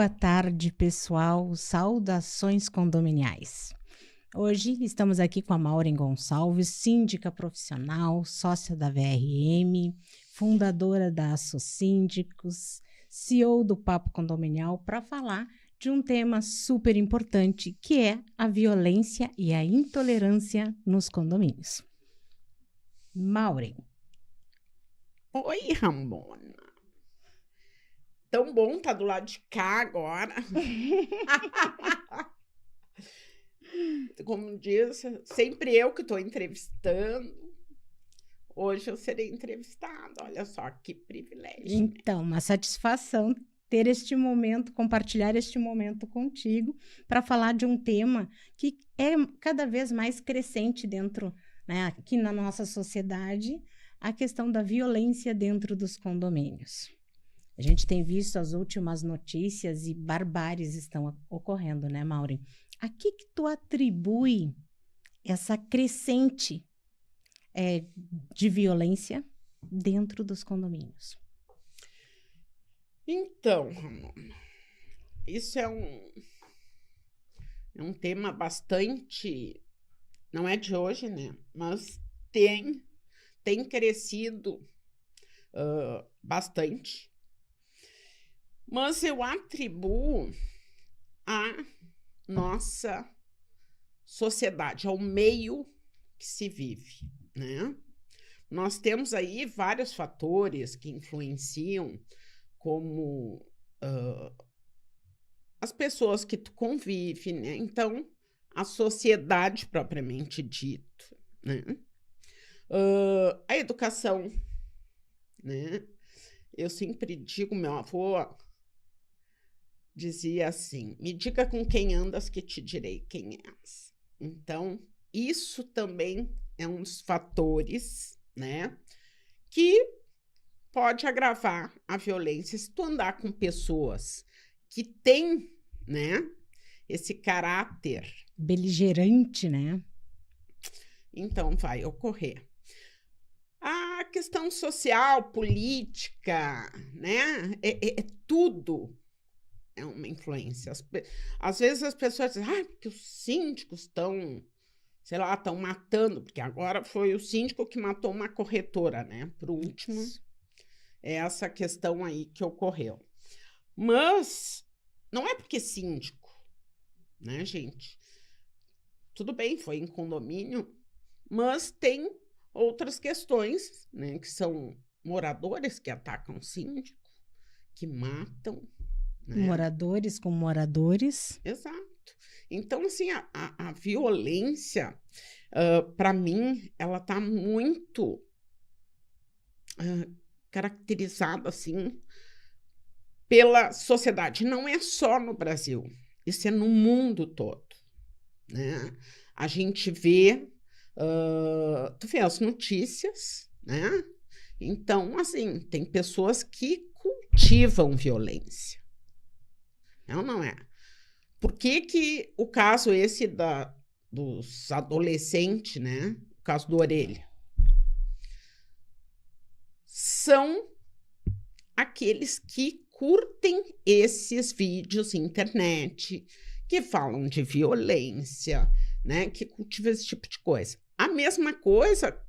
Boa tarde, pessoal. Saudações condominiais. Hoje estamos aqui com a Maureen Gonçalves, síndica profissional, sócia da VRM, fundadora da Assosíndicos, CEO do Papo Condominial, para falar de um tema super importante, que é a violência e a intolerância nos condomínios. Maureen. Oi, Ramona. Tão bom estar do lado de cá agora. Como diz, sempre eu que estou entrevistando. Hoje eu serei entrevistada. Olha só que privilégio. Então, uma satisfação ter este momento, compartilhar este momento contigo para falar de um tema que é cada vez mais crescente dentro, né, aqui na nossa sociedade, a questão da violência dentro dos condomínios. A gente tem visto as últimas notícias e barbáries estão ocorrendo, né, Maureen? A que tu atribui essa crescente de violência dentro dos condomínios? Então, Ramona, isso é um tema bastante, não é de hoje, né? Mas tem crescido bastante. Mas eu atribuo à nossa sociedade, ao meio que se vive, né? Nós temos aí vários fatores que influenciam, como as pessoas que tu convive, né? Então, a sociedade propriamente dito, né? A educação, né? Eu sempre digo, meu avô dizia assim: me diga com quem andas que te direi quem és. Então, isso também é um dos fatores, né, que pode agravar a violência. Se tu andar com pessoas que têm, né, esse caráter beligerante, né? Então vai ocorrer. A questão social, política, né, é tudo. É uma influência. Às vezes as pessoas dizem, porque os síndicos estão, sei lá, estão matando, porque agora foi o síndico que matou uma corretora, né? Por último, é essa questão aí que ocorreu. Mas não é porque síndico, né, gente? Tudo bem, foi em condomínio, mas tem outras questões, né, que são moradores que atacam o síndico, que matam, né? Moradores com moradores. Exato. Então, assim, a violência, para mim, ela está muito caracterizada, assim, pela sociedade. Não é só no Brasil, isso é no mundo todo, né? A gente vê, tu vê as notícias, né? Então, assim, tem pessoas que cultivam violência. Não é? Por que o caso esse dos adolescentes, né? O caso do Orelha, são aqueles que curtem esses vídeos na internet, que falam de violência, né? Que cultivam esse tipo de coisa. A mesma coisa,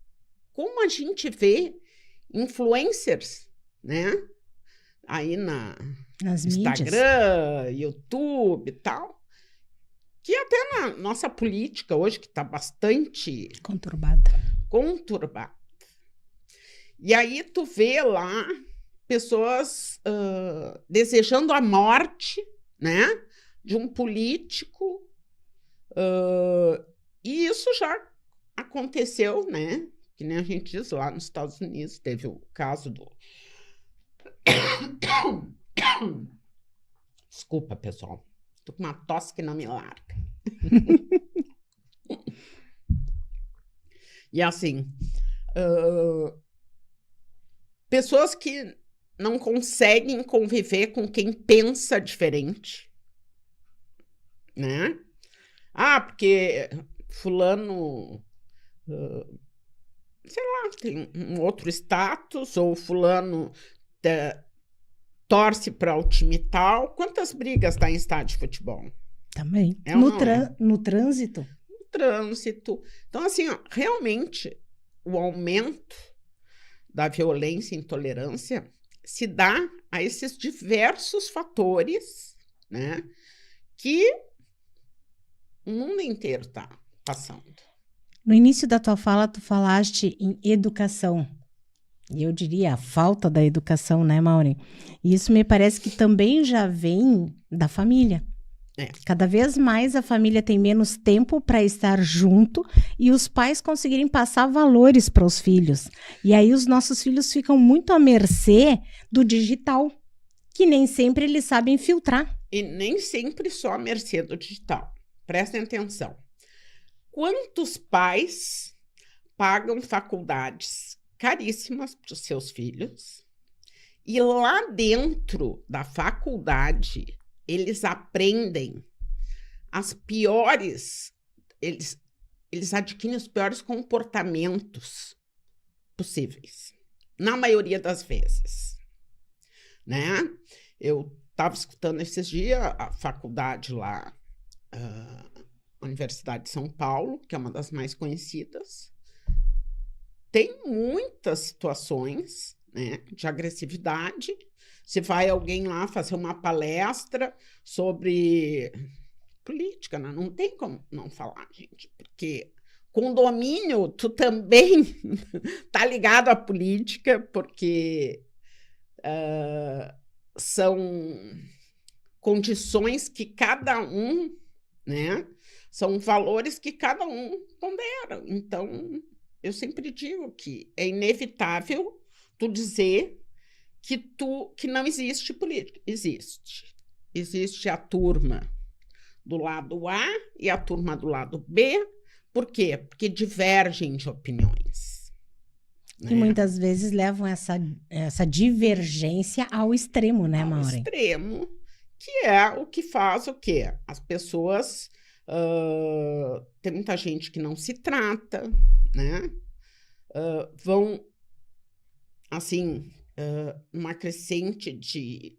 como a gente vê influencers, né? Aí nas Instagram, mídias, YouTube e tal, que até na nossa política hoje, que está bastante conturbada. E aí tu vê lá pessoas desejando a morte, né, de um político, e isso já aconteceu, né, que nem a gente diz, lá nos Estados Unidos teve o caso do... Desculpa, pessoal. Tô com uma tosse que não me larga. E assim, pessoas que não conseguem conviver com quem pensa diferente, né? Porque fulano, sei lá, tem um outro status, ou fulano torce para o time tal. Quantas brigas dá em estádio de futebol? Também. É ou não No trânsito. No trânsito. Então, assim, ó, realmente, o aumento da violência e intolerância se dá a esses diversos fatores, né, que o mundo inteiro está passando. No início da tua fala, tu falaste em educação. E eu diria a falta da educação, né, Maureen? E isso me parece que também já vem da família. Cada vez mais a família tem menos tempo para estar junto e os pais conseguirem passar valores para os filhos. E aí os nossos filhos ficam muito à mercê do digital, que nem sempre eles sabem filtrar. E nem sempre só à mercê do digital. Prestem atenção. Quantos pais pagam faculdades caríssimas para os seus filhos e lá dentro da faculdade eles aprendem as piores, eles adquirem os piores comportamentos possíveis, na maioria das vezes, né? Eu estava escutando esses dias a faculdade lá, a Universidade de São Paulo, que é uma das mais conhecidas, tem muitas situações, né, de agressividade. Se vai alguém lá fazer uma palestra sobre política, né? Não tem como não falar, gente, porque condomínio, tu também tá ligado à política, porque são condições que cada um, né, são valores que cada um pondera. Então, eu sempre digo que é inevitável tu dizer que não existe política. Existe. Existe a turma do lado A e a turma do lado B. Por quê? Porque divergem de opiniões. E muitas vezes levam essa divergência ao extremo, né, Maureen? Ao extremo, que é o que faz o quê? As pessoas... tem muita gente que não se trata, né? Vão, assim, uma crescente de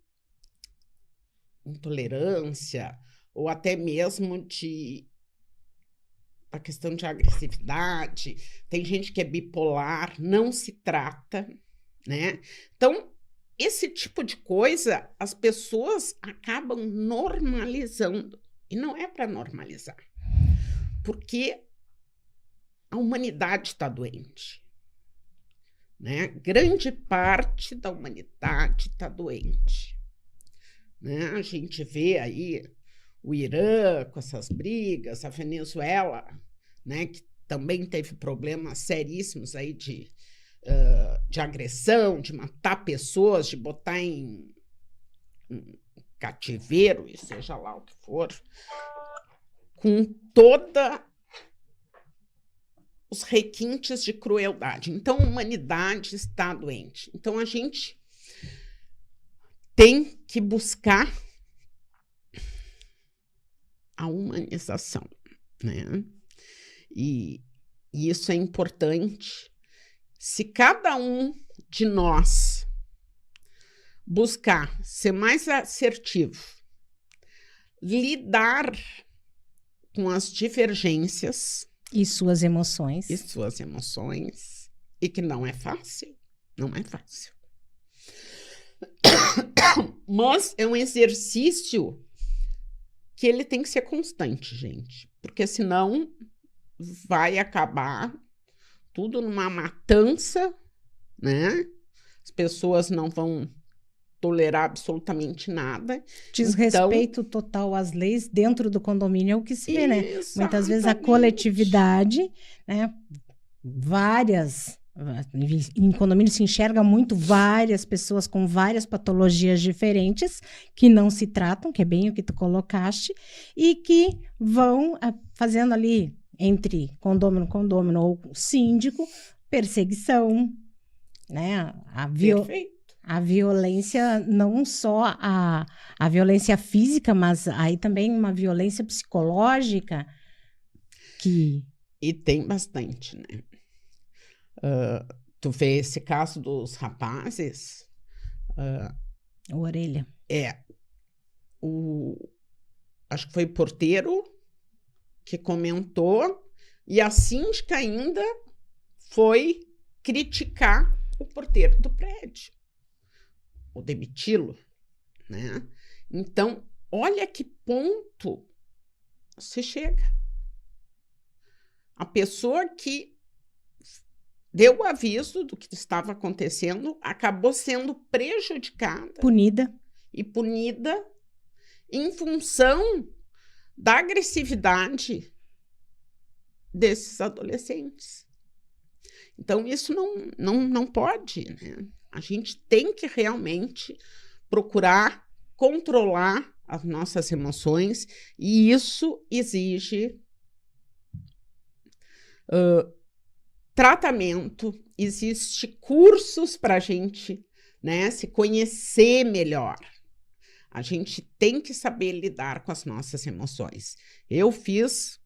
intolerância ou até mesmo a questão de agressividade. Tem gente que é bipolar, não se trata, né? Então, esse tipo de coisa, as pessoas acabam normalizando. E não é para normalizar, porque a humanidade está doente, né? Grande parte da humanidade está doente, né? A gente vê aí o Irã com essas brigas, a Venezuela, né, que também teve problemas seríssimos aí de agressão, de matar pessoas, de botar em cativeiro, e seja lá o que for, com toda os requintes de crueldade. Então, a humanidade está doente. Então, a gente tem que buscar a humanização, né? E isso é importante. Se cada um de nós buscar ser mais assertivo, lidar com as divergências e suas emoções, e que não é fácil, não é fácil. Mas é um exercício que ele tem que ser constante, gente, porque senão vai acabar tudo numa matança, né? As pessoas não vão tolerar absolutamente nada. Desrespeito total às leis dentro do condomínio é o que se vê, né? Exatamente. Muitas vezes a coletividade, né? Em condomínio se enxerga muito várias pessoas com várias patologias diferentes que não se tratam, que é bem o que tu colocaste, e que vão fazendo ali entre condômino ou síndico, perseguição, né? A violência, não só a violência física, mas aí também uma violência psicológica que... E tem bastante, né? Tu vê esse caso dos rapazes, A orelha. Acho que foi o porteiro que comentou, e a síndica ainda foi criticar o porteiro do prédio, ou demiti-lo, né? Então, olha que ponto se chega. A pessoa que deu o aviso do que estava acontecendo acabou sendo prejudicada. Punida. E punida em função da agressividade desses adolescentes. Então, isso não pode, né? A gente tem que realmente procurar controlar as nossas emoções, e isso exige tratamento, existe cursos para a gente, né, se conhecer melhor. A gente tem que saber lidar com as nossas emoções. Eu fiz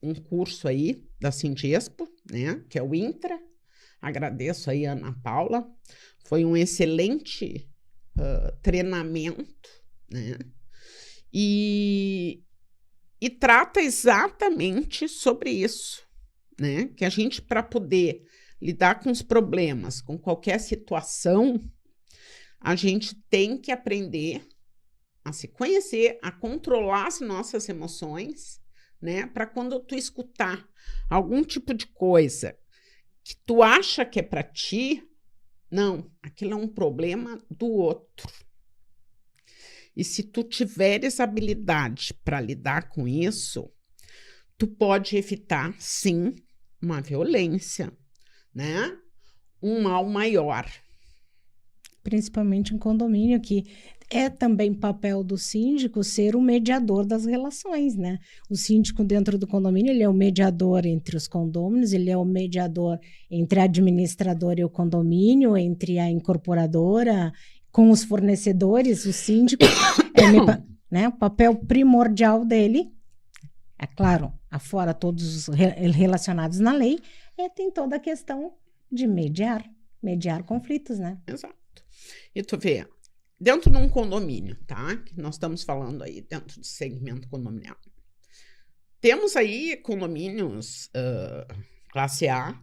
um curso aí da Sindespo, né, que é o INTRA. Agradeço aí a Ana Paula. Foi um excelente treinamento, né? E trata exatamente sobre isso, né? Que a gente, para poder lidar com os problemas, com qualquer situação, a gente tem que aprender a se conhecer, a controlar as nossas emoções, né? Para quando tu escutar algum tipo de coisa que tu acha que é para ti, não, aquilo é um problema do outro. E se tu tiveres habilidade para lidar com isso, tu pode evitar, sim, uma violência, né? Um mal maior. Principalmente em condomínio, que é também papel do síndico ser o mediador das relações, né? O síndico dentro do condomínio, ele é o mediador entre os condôminos, ele é o mediador entre a administradora e o condomínio, entre a incorporadora, com os fornecedores. O síndico, né, o papel primordial dele, é claro, afora todos os relacionados na lei, tem toda a questão de mediar conflitos, né? Exato. E tu vê, dentro de um condomínio, tá? Que nós estamos falando aí dentro do segmento condominial. Temos aí condomínios classe A,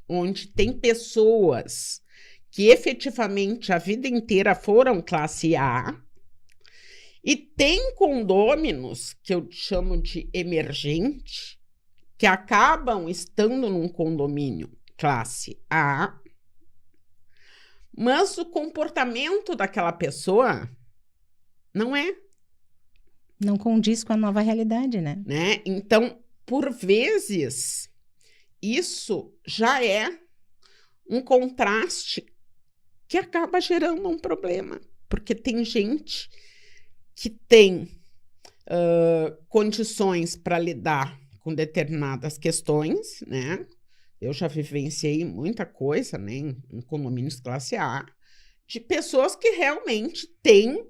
onde tem pessoas que efetivamente a vida inteira foram classe A, e tem condôminos que eu chamo de emergente, que acabam estando num condomínio classe A, mas o comportamento daquela pessoa não é. Não condiz com a nova realidade, né? Então, por vezes, isso já é um contraste que acaba gerando um problema, porque tem gente que tem condições para lidar com determinadas questões, né? Eu já vivenciei muita coisa, né, em condomínios classe A, de pessoas que realmente têm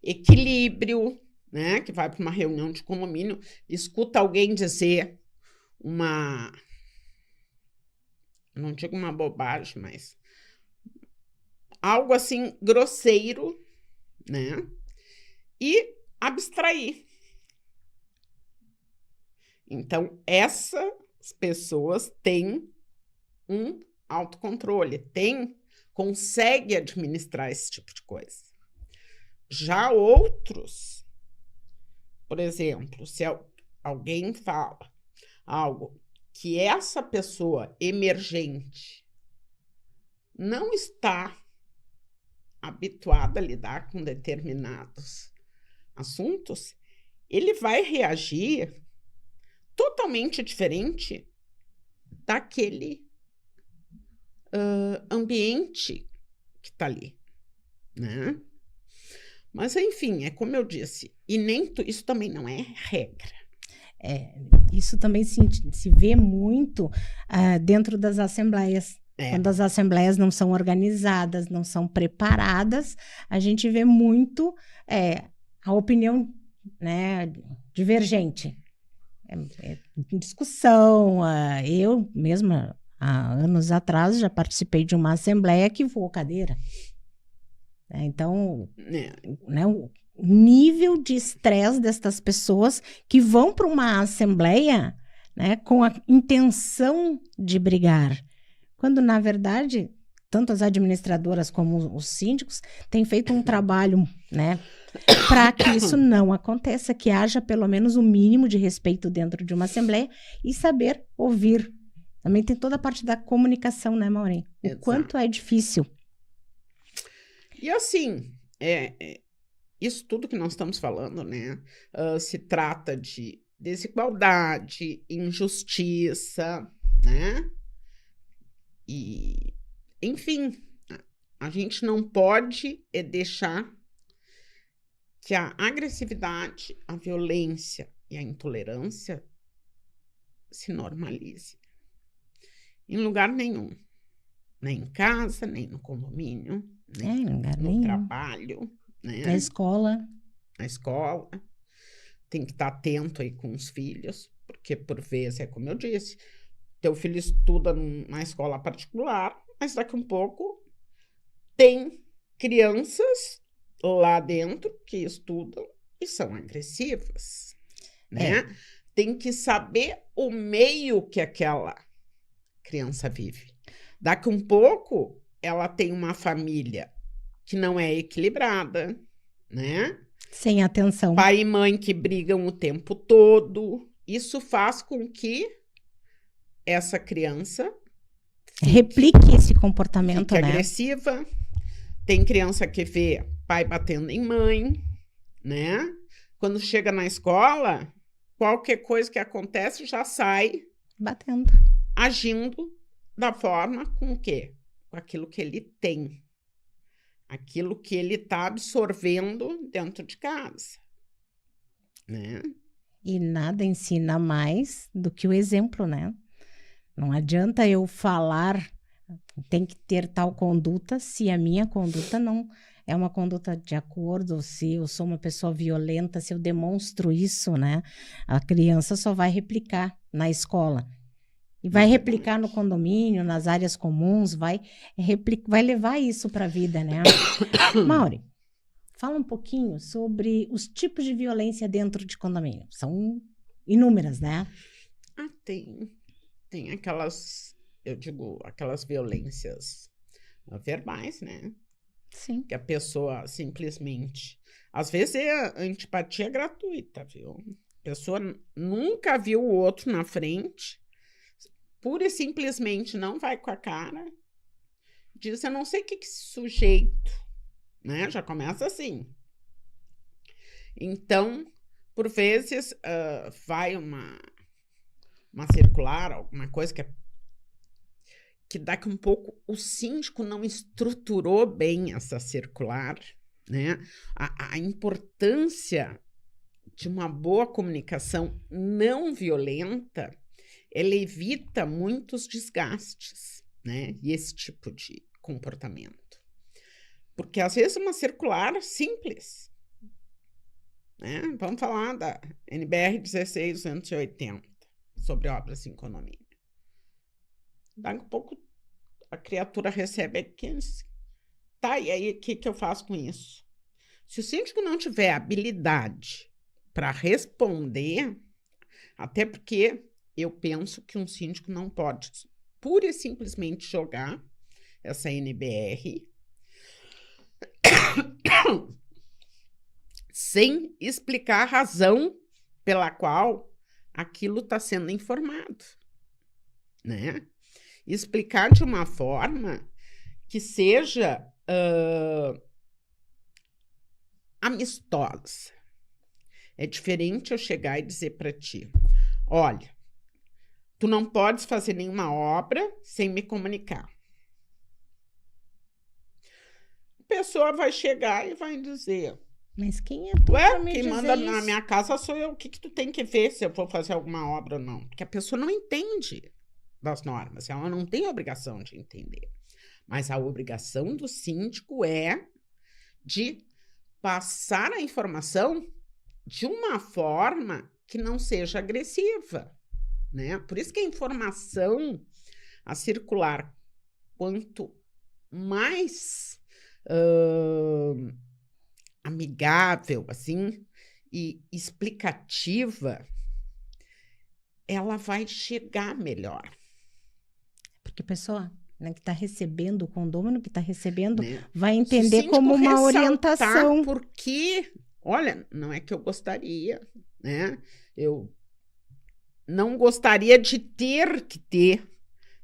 equilíbrio, né, que vai para uma reunião de condomínio, escuta alguém dizer não digo uma bobagem, mas algo assim grosseiro, né, e abstrair. Então, essas pessoas têm um autocontrole, conseguem administrar esse tipo de coisa. Já outros, por exemplo, se alguém fala algo que essa pessoa emergente não está habituada a lidar com determinados assuntos, ele vai reagir totalmente diferente daquele ambiente que está ali, né? Mas, enfim, é como eu disse, e isso também não é regra. Isso também se vê muito dentro das assembleias. Quando as assembleias não são organizadas, não são preparadas, a gente vê muito a opinião, né, divergente. Discussão, eu mesma, há anos atrás, já participei de uma assembleia que voou cadeira. Então, né, o nível de estresse destas pessoas que vão para uma assembleia, né, com a intenção de brigar, quando, na verdade, tanto as administradoras como os síndicos têm feito um trabalho, né, para que isso não aconteça, que haja pelo menos o mínimo de respeito dentro de uma assembleia e saber ouvir. Também tem toda a parte da comunicação, né, Maureen? O quanto é difícil. E assim, isso tudo que nós estamos falando, né, se trata de desigualdade, injustiça, né? E, enfim, a gente não pode deixar que a agressividade, a violência e a intolerância se normalize. Em lugar nenhum. Nem em casa, nem no condomínio, nem no trabalho. Né? Na escola. Na escola. Tem que estar atento aí com os filhos, porque por vezes, é como eu disse, teu filho estuda numa escola particular, mas daqui a um pouco tem crianças lá dentro que estudam e são agressivas, né? Tem que saber o meio que aquela criança vive. Daqui a um pouco, ela tem uma família que não é equilibrada, né? Sem atenção. Pai e mãe que brigam o tempo todo. Isso faz com que essa criança replique esse comportamento, né? Agressiva. Tem criança que vê pai batendo em mãe, né? Quando chega na escola, qualquer coisa que acontece já sai batendo, agindo da forma com o quê? Com aquilo que ele tem. Aquilo que ele está absorvendo dentro de casa, né? E nada ensina mais do que o exemplo, né? Não adianta eu falar, tem que ter tal conduta, se a minha conduta não é uma conduta de acordo, se eu sou uma pessoa violenta, se eu demonstro isso, né? A criança só vai replicar na escola. E vai replicar no condomínio, nas áreas comuns, vai levar isso para a vida, né? Mauri, fala um pouquinho sobre os tipos de violência dentro de condomínio. São inúmeras, né? Tem aquelas, eu digo, aquelas violências verbais, né? Sim. Que a pessoa simplesmente... Às vezes a antipatia gratuita, viu? A pessoa nunca viu o outro na frente, pura e simplesmente não vai com a cara, diz, eu não sei o que esse sujeito, né? Já começa assim. Então, por vezes, vai uma circular, alguma coisa que daqui um pouco o síndico não estruturou bem essa circular, né? A importância de uma boa comunicação não violenta, ela evita muitos desgastes, né? E esse tipo de comportamento. Porque, às vezes, uma circular simples, né? Vamos falar da NBR 16280, sobre obras em condomínio. Daqui a pouco, a criatura recebe aqui, tá, e aí, o que eu faço com isso? Se o síndico não tiver habilidade para responder, até porque eu penso que um síndico não pode pura e simplesmente jogar essa NBR sem explicar a razão pela qual aquilo está sendo informado, né? Explicar de uma forma que seja amistosa. É diferente eu chegar e dizer para ti, olha, tu não podes fazer nenhuma obra sem me comunicar. A pessoa vai chegar e vai dizer, mas quem é tu pra me quem dizer manda isso? Na minha casa sou eu. O que tu tem que ver se eu vou fazer alguma obra ou não? Porque a pessoa não entende das normas. Ela não tem a obrigação de entender. Mas a obrigação do síndico é de passar a informação de uma forma que não seja agressiva, né? Por isso que a informação, a circular, quanto mais amigável, assim, e explicativa, ela vai chegar melhor. Porque a pessoa, né, que está recebendo o condômino, que está recebendo, Né? vai entender como uma orientação. Porque, olha, não é que eu gostaria, né? Eu não gostaria de ter que ter,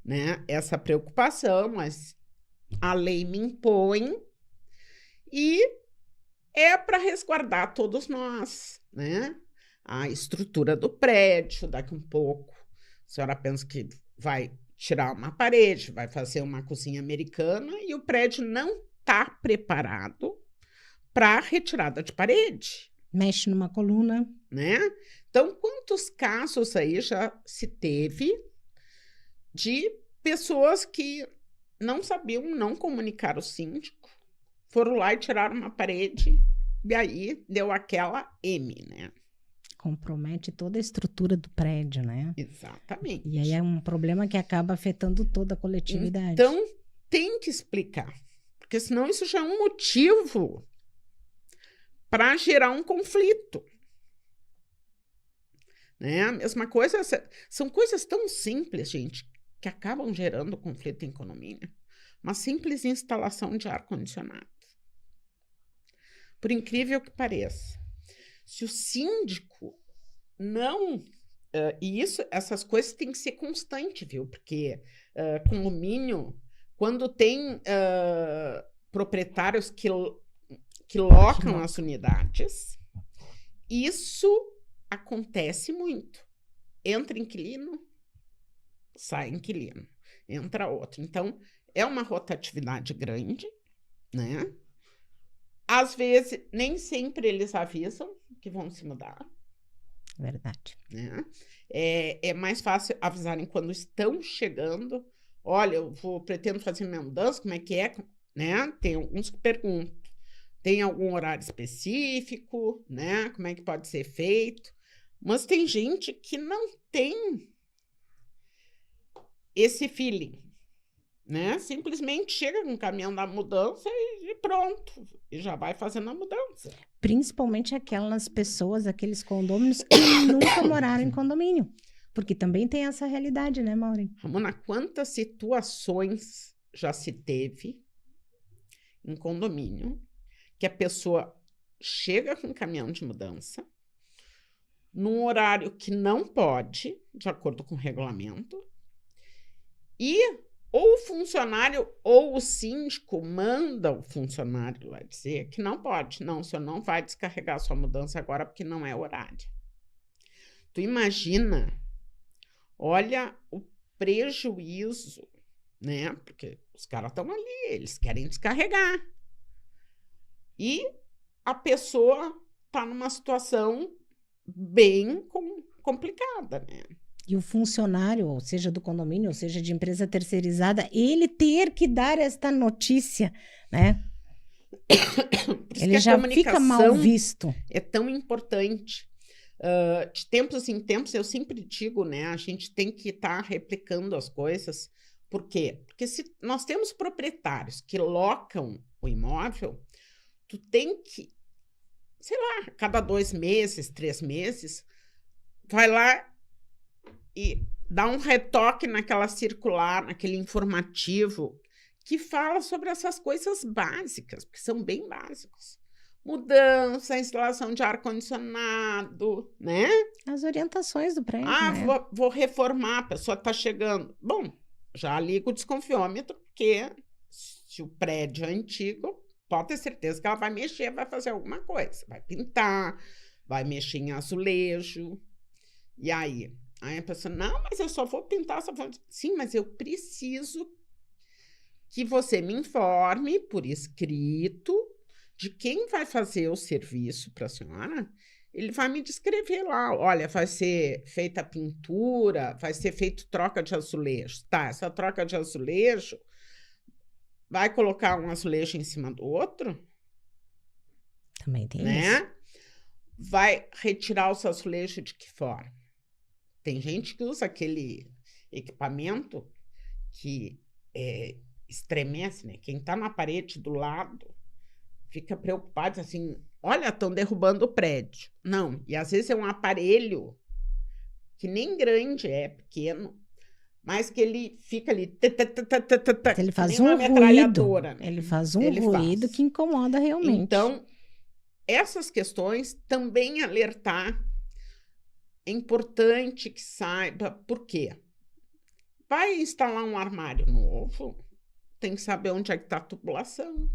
né, essa preocupação, mas a lei me impõe e é para resguardar todos nós, né? A estrutura do prédio, daqui um pouco, a senhora pensa que vai tirar uma parede, vai fazer uma cozinha americana e o prédio não está preparado para retirada de parede. Mexe numa coluna. Né? Então, quantos casos aí já se teve de pessoas que não sabiam, não comunicaram o síndico, foram lá e tiraram uma parede e aí deu aquela M, né? Compromete toda a estrutura do prédio, né? Exatamente. E aí é um problema que acaba afetando toda a coletividade. Então, tem que explicar, porque senão isso já é um motivo para gerar um conflito. Né? A mesma coisa, são coisas tão simples, gente, que acabam gerando conflito em condomínio. Uma simples instalação de ar-condicionado. Por incrível que pareça. Se o síndico não... e essas coisas têm que ser constantes, viu? Porque condomínio, quando tem proprietários que locam as unidades, isso acontece muito. Entra inquilino, sai inquilino, entra outro. Então, é uma rotatividade grande, né? Às vezes, nem sempre eles avisam que vão se mudar. Verdade. Né? É mais fácil avisarem quando estão chegando. Olha, pretendo fazer minha mudança, como é que é? Né? Tem alguns que perguntam. Tem algum horário específico, né? Como é que pode ser feito? Mas tem gente que não tem esse feeling, né? Simplesmente chega com o caminhão da mudança e pronto. E já vai fazendo a mudança. Principalmente aquelas pessoas, aqueles condôminos que nunca moraram em condomínio. Porque também tem essa realidade, né, Maureen? Ramona, quantas situações já se teve em condomínio que a pessoa chega com um caminhão de mudança num horário que não pode, de acordo com o regulamento, e ou o funcionário ou o síndico manda o funcionário lá dizer que não pode. Não, o senhor não vai descarregar a sua mudança agora porque não é horário. Tu imagina, olha o prejuízo, né? Porque os caras estão ali, eles querem descarregar. E a pessoa está numa situação bem complicada, né? E o funcionário, ou seja, do condomínio, ou seja, de empresa terceirizada, ele ter que dar esta notícia, né? Ele já fica mal visto. É tão importante. De tempos em tempos, eu sempre digo, né? A gente tem que estar replicando as coisas. Por quê? Porque se nós temos proprietários que locam o imóvel, tu tem que, sei lá, cada 2 meses, 3 meses, vai lá e dá um retoque naquela circular, naquele informativo, que fala sobre essas coisas básicas, porque são bem básicas. Mudança, instalação de ar-condicionado, né? As orientações do prédio, né? Vou reformar, a pessoa está chegando. Bom, já liga o desconfiômetro, porque se o prédio é antigo, pode ter certeza que ela vai mexer, vai fazer alguma coisa. Vai pintar, vai mexer em azulejo. E aí a pessoa, não, mas eu só vou pintar. Sim, mas eu preciso que você me informe por escrito de quem vai fazer o serviço para a senhora. Ele vai me descrever lá, olha, vai ser feita a pintura, vai ser feito troca de azulejo. Tá, essa troca de azulejo, vai colocar um azulejo em cima do outro? Também tem né? isso. Vai retirar os azulejos de que forma? Tem gente que usa aquele equipamento que estremece, né? Quem está na parede do lado fica preocupado, assim, olha, estão derrubando o prédio. Não, e às vezes é um aparelho que nem grande é, pequeno, mas que ele fica ali, Ele faz nem uma metralhadora, né? Ele faz um ruído que incomoda realmente. Então, essas questões também alertar. É importante que saiba por quê. Vai instalar um armário novo, tem que saber onde é que está a tubulação,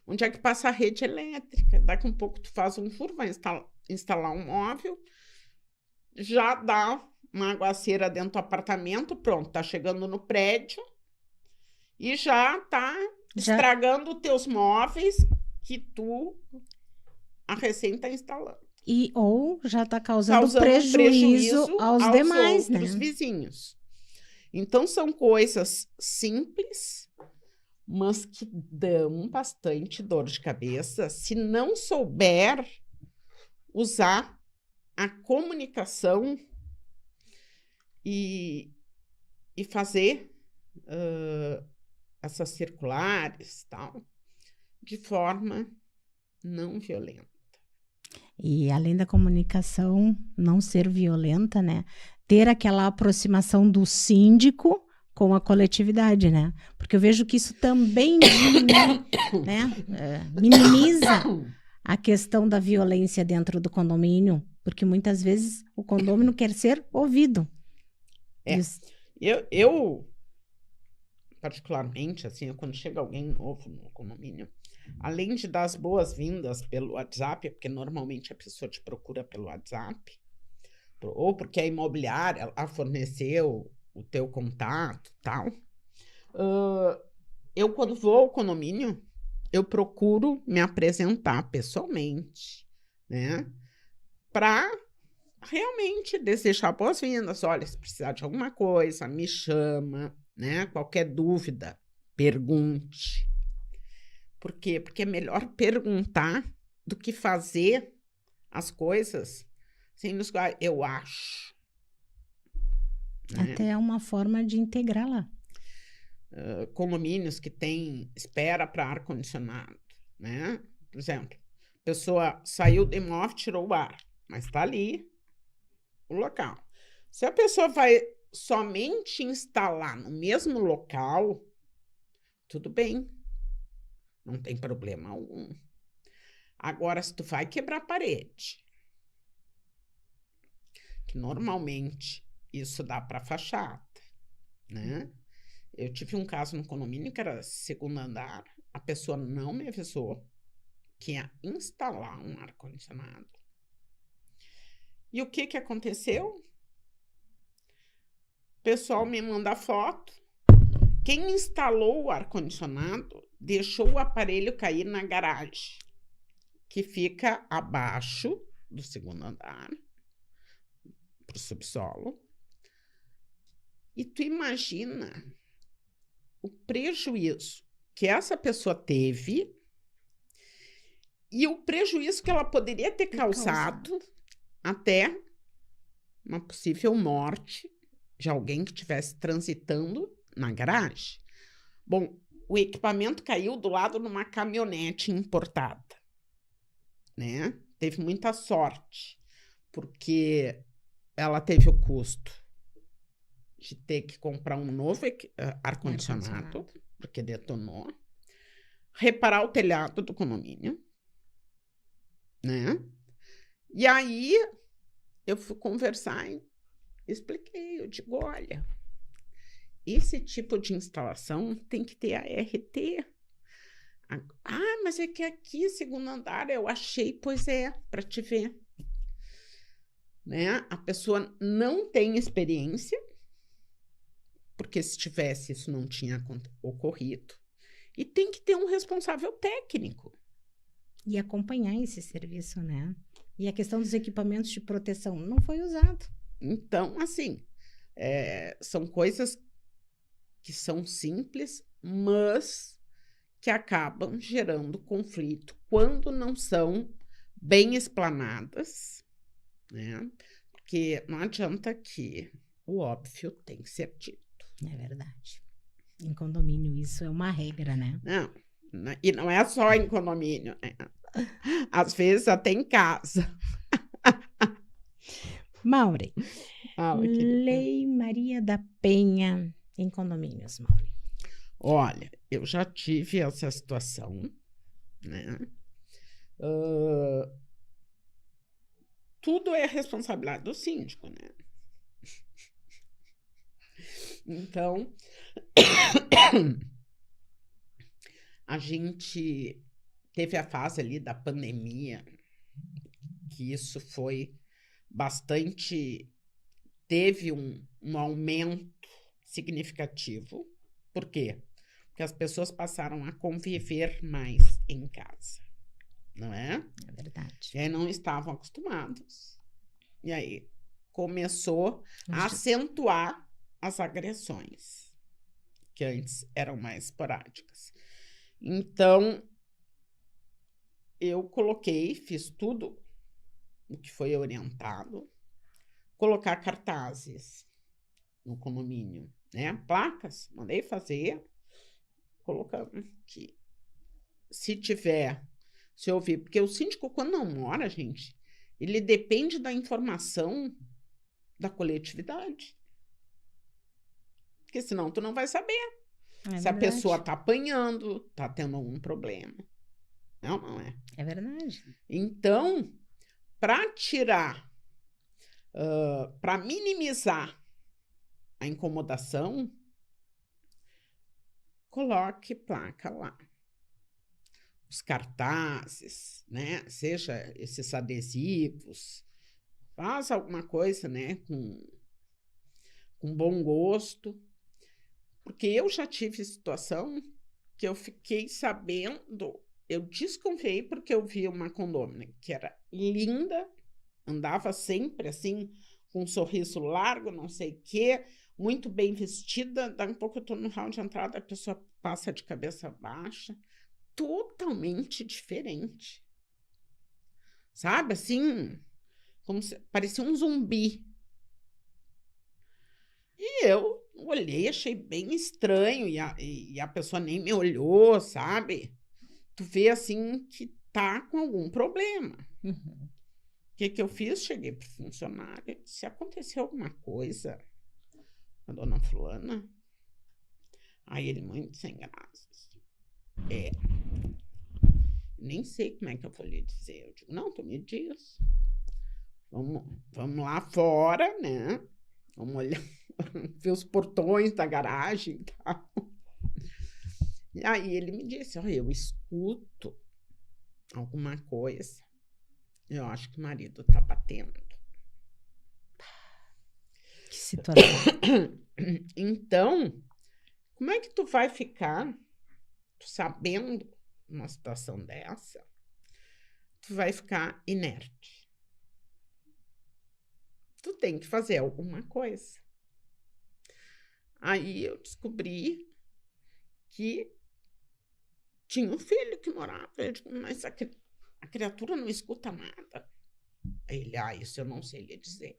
onde é que passa a rede elétrica. Daqui a um pouco tu faz um furo, vai instalar um móvel, já dá uma aguaceira dentro do apartamento, pronto, tá chegando no prédio e já tá estragando os teus móveis que tu recém tá instalando. Ou já está causando prejuízo aos demais, outros vizinhos. Então, são coisas simples, mas que dão bastante dor de cabeça se não souber usar a comunicação e fazer essas circulares, tal, de forma não violenta. E além da comunicação não ser violenta, né? Ter aquela aproximação do síndico com a coletividade, né? Porque eu vejo que isso também minimiza a questão da violência dentro do condomínio, porque muitas vezes o condomínio quer ser ouvido. Eu particularmente, assim, quando chega alguém novo no condomínio, além de dar as boas-vindas pelo WhatsApp, porque normalmente a pessoa te procura pelo WhatsApp, ou porque a imobiliária ela forneceu o teu contato e tal, eu, quando vou ao condomínio, eu procuro me apresentar pessoalmente, né? Para realmente desejar boas-vindas. Olha, se precisar de alguma coisa, me chama, né? Qualquer dúvida, pergunte. Por quê? Porque é melhor perguntar do que fazer as coisas sem nos falar, eu acho. Né? Até é uma forma de integrá-la. Condomínios que tem espera para ar-condicionado, né? Por exemplo, a pessoa saiu do imóvel, tirou o ar, mas está ali o local. Se a pessoa vai somente instalar no mesmo local, tudo bem. Não tem problema algum. Agora, se tu vai quebrar a parede, que normalmente isso dá para fachada, né? Eu tive um caso no condomínio que era segundo andar, a pessoa não me avisou que ia instalar um ar-condicionado. E o que aconteceu? O pessoal me manda foto. Quem instalou o ar-condicionado deixou o aparelho cair na garagem, que fica abaixo do segundo andar, para o subsolo. E tu imagina o prejuízo que essa pessoa teve e o prejuízo que ela poderia ter causado até uma possível morte de alguém que estivesse transitando na garagem. Bom, o equipamento caiu do lado de uma caminhonete importada, né? Teve muita sorte, porque ela teve o custo de ter que comprar um novo ar-condicionado, porque detonou, reparar o telhado do condomínio, né? E aí eu fui conversar e expliquei, eu digo, olha, esse tipo de instalação tem que ter a RT. Ah, mas é que aqui, segundo andar, eu achei, pois é, para te ver. Né? A pessoa não tem experiência, porque se tivesse, isso não tinha ocorrido. E tem que ter um responsável técnico. E acompanhar esse serviço, né? E a questão dos equipamentos de proteção não foi usado. Então, assim, são coisas que são simples, mas que acabam gerando conflito quando não são bem explanadas, né? Porque não adianta que o óbvio tem que ser dito. É verdade. Em condomínio, isso é uma regra, né? Não, e não é só em condomínio, né? Às vezes até em casa. Maureen, Fala, querida. Lei Maria da Penha em condomínios, Maureen. Olha, eu já tive essa situação, né? Tudo é responsabilidade do síndico, né? Então, a gente teve a fase ali da pandemia, que isso foi bastante... Teve um aumento significativo. Por quê? Porque as pessoas passaram a conviver mais em casa, não é? É verdade. E aí não estavam acostumados. E aí começou a acentuar as agressões, que antes eram mais esporádicas. Então, eu fiz tudo o que foi orientado, colocar cartazes no condomínio, né? Placas, mandei fazer, colocando que se ouvir, porque o síndico, quando não mora, gente, ele depende da informação da coletividade. Porque senão tu não vai saber se a pessoa tá apanhando, tá tendo algum problema. Não é. É verdade. Então, para tirar, para minimizar a incomodação, coloque placa lá. Os cartazes, né? Seja esses adesivos, faz alguma coisa, né? Com bom gosto. Porque eu já tive situação que eu fiquei sabendo, eu desconfiei porque eu vi uma condômina que era linda, andava sempre assim, com um sorriso largo, não sei o quê, muito bem vestida. Daí um pouco eu estou no hall de entrada, a pessoa passa de cabeça baixa, totalmente diferente. Sabe, assim, como se parecia um zumbi. E eu olhei, achei bem estranho, e a pessoa nem me olhou, sabe? Tu vê, assim, que tá com algum problema. Uhum. O que eu fiz? Cheguei pro funcionário e disse, se aconteceu alguma coisa com a dona fulana? Aí ele, muito sem graças. Nem sei como é que eu vou lhe dizer. Eu digo, não, tu me diz. Vamos lá fora, né? Vamos olhar, ver os portões da garagem e tal. E aí ele me disse, olha, eu escuto alguma coisa. Eu acho que o marido tá batendo. Que situação. Então, como é que tu vai ficar sabendo uma situação dessa? Tu vai ficar inerte. Tu tem que fazer alguma coisa. Aí eu descobri que tinha um filho que morava. Eu digo, mas a criatura não escuta nada. Aí ele, isso eu não sei lhe dizer.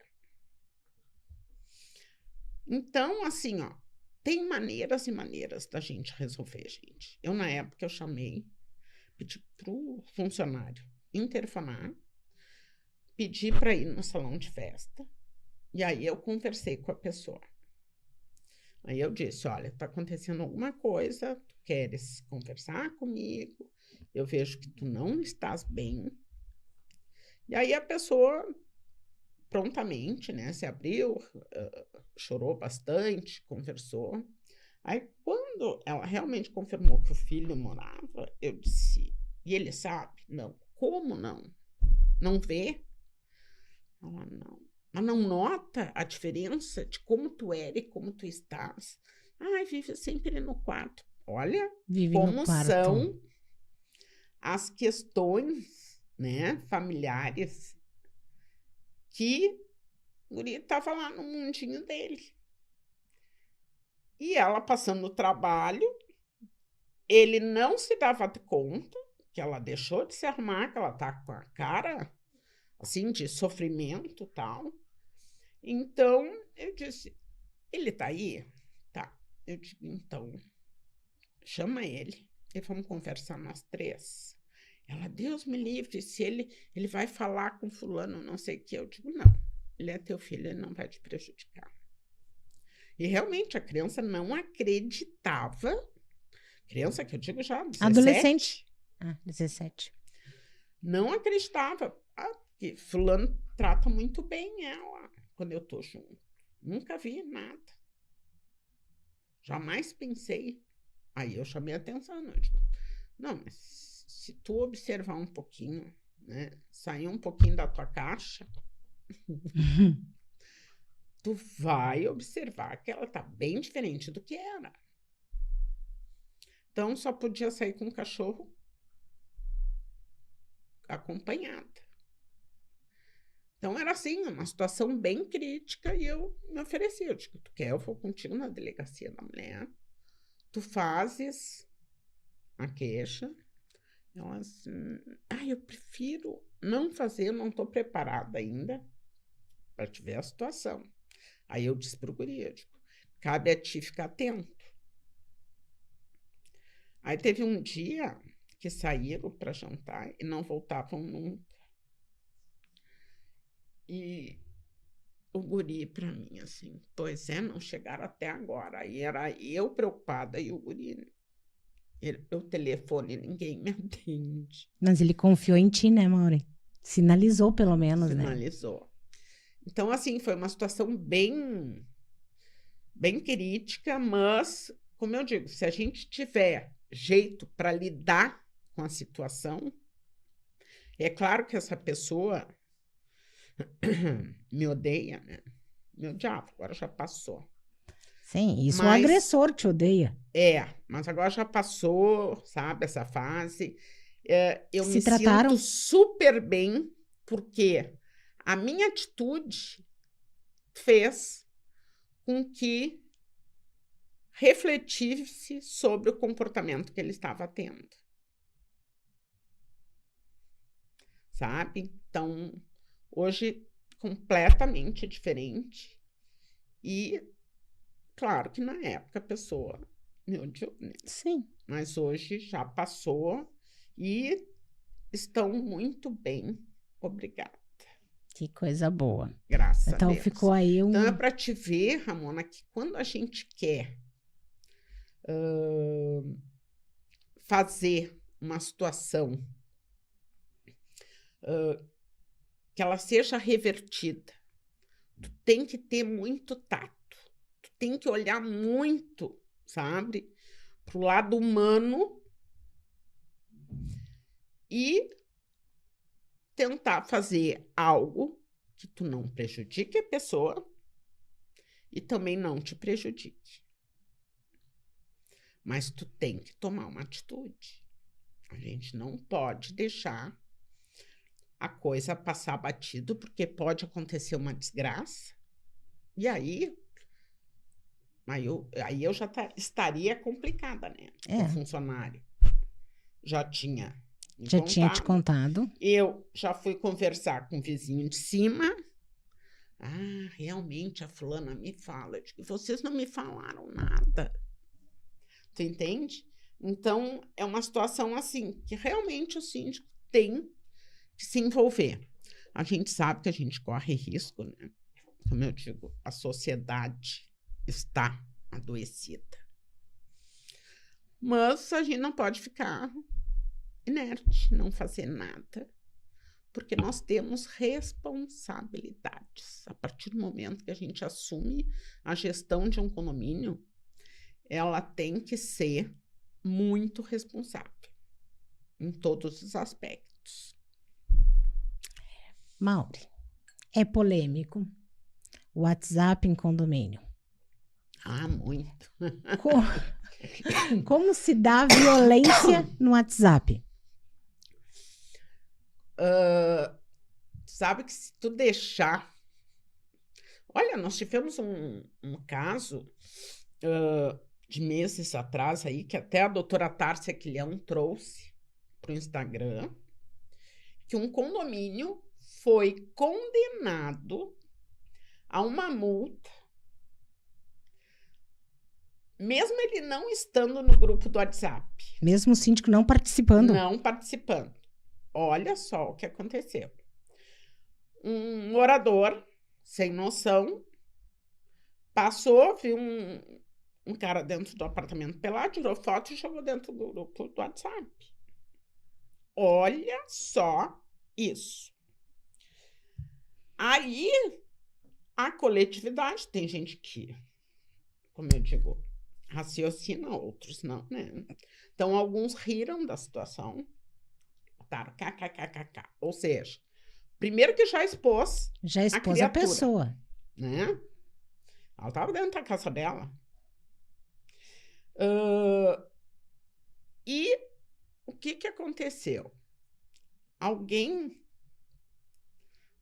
Então, assim, ó, tem maneiras e maneiras da gente resolver, gente. Eu, na época, eu pedi pro funcionário interfonar, pedi para ir no salão de festa, e aí eu conversei com a pessoa. Aí eu disse, olha, tá acontecendo alguma coisa, tu queres conversar comigo, eu vejo que tu não estás bem. E aí a pessoa prontamente, né, se abriu, chorou bastante, conversou. Aí quando ela realmente confirmou que o filho morava, eu disse, e ele sabe? Não. Como não? Não vê? Ela, não. Mas não nota a diferença de como tu era e como tu estás? Vive sempre no quarto. Olha como são as questões, né, familiares, que o guri estava lá no mundinho dele. E ela passando o trabalho, ele não se dava conta que ela deixou de se arrumar, que ela tá com a cara assim, de sofrimento e tal. Então, eu disse, ele tá aí? Tá. eu digo, então, chama ele e vamos conversar nós 3. Ela, Deus me livre, se ele vai falar com fulano, não sei o que. Eu digo, não, ele é teu filho, ele não vai te prejudicar. E realmente a criança não acreditava. Criança que eu digo já, 17. Adolescente. 17. Não acreditava. Que fulano trata muito bem ela quando eu tô junto. Nunca vi nada. Jamais pensei. Aí eu chamei a atenção. Eu digo, não, mas se tu observar um pouquinho, né, sair um pouquinho da tua caixa, tu vai observar que ela tá bem diferente do que era. Então, só podia sair com o cachorro acompanhada. Então, era assim, uma situação bem crítica e eu me ofereci. Eu digo, tu quer, eu vou contigo na delegacia da mulher, tu fazes a queixa. Ela assim, eu prefiro não fazer, eu não estou preparada ainda para te ver a situação. Aí eu disse para o guri, eu digo, cabe a ti ficar atento. Aí teve um dia que saíram para jantar e não voltavam nunca. E o guri para mim, assim, pois é, não chegaram até agora. Aí era eu preocupada e o guri, o telefone, ninguém me atende. Mas ele confiou em ti, né, Maureen? Sinalizou pelo menos, né? Sinalizou. Então, assim, foi uma situação bem crítica, mas, como eu digo, se a gente tiver jeito para lidar com a situação, é claro que essa pessoa me odeia, né? Me odiava, agora já passou. Sim, isso o agressor te odeia. Mas agora já passou, sabe, essa fase. Eu Se me trataram? sinto super bem, porque a minha atitude fez com que refletisse sobre o comportamento que ele estava tendo. Sabe? Então, hoje, completamente diferente. E, claro que na época a pessoa me odiou, né? Sim. Mas hoje já passou e estão muito bem. Obrigada. Que coisa boa. Graças a Deus. Então ficou aí um... Então é para te ver, Ramona, que quando a gente quer fazer uma situação que ela seja revertida, tu tem que ter muito tato, tu tem que olhar muito, sabe, pro lado humano e tentar fazer algo que tu não prejudique a pessoa e também não te prejudique. Mas tu tem que tomar uma atitude. A gente não pode deixar a coisa passar batido, porque pode acontecer uma desgraça. E aí eu já estaria complicada, né? O funcionário já tinha tinha te contado. Eu já fui conversar com o vizinho de cima. Realmente a fulana me fala. Eu digo, vocês não me falaram nada. Tu entende? Então, é uma situação assim, que realmente o síndico tem que se envolver. A gente sabe que a gente corre risco, né? Como eu digo, a sociedade está adoecida. Mas a gente não pode ficar inerte, não fazer nada, porque nós temos responsabilidades. A partir do momento que a gente assume a gestão de um condomínio, ela tem que ser muito responsável em todos os aspectos. Maureen, é polêmico o WhatsApp em condomínio? Muito. Como se dá violência no WhatsApp? Sabe que se tu deixar... Olha, nós tivemos um caso de meses atrás aí, que até a doutora Tárcia Quilhão trouxe para o Instagram, que um condomínio foi condenado a uma multa mesmo ele não estando no grupo do WhatsApp. Mesmo o síndico não participando. Não participando. Olha só o que aconteceu. Um morador, sem noção, passou, viu um cara dentro do apartamento pelado, tirou foto e jogou dentro do grupo do WhatsApp. Olha só isso. Aí, a coletividade, tem gente que, como eu digo, raciocina, outros não, né? Então, alguns riram da situação, botaram kkkk. Ou seja, primeiro que já expôs a pessoa. Né? Ela estava dentro da casa dela. E o que aconteceu? Alguém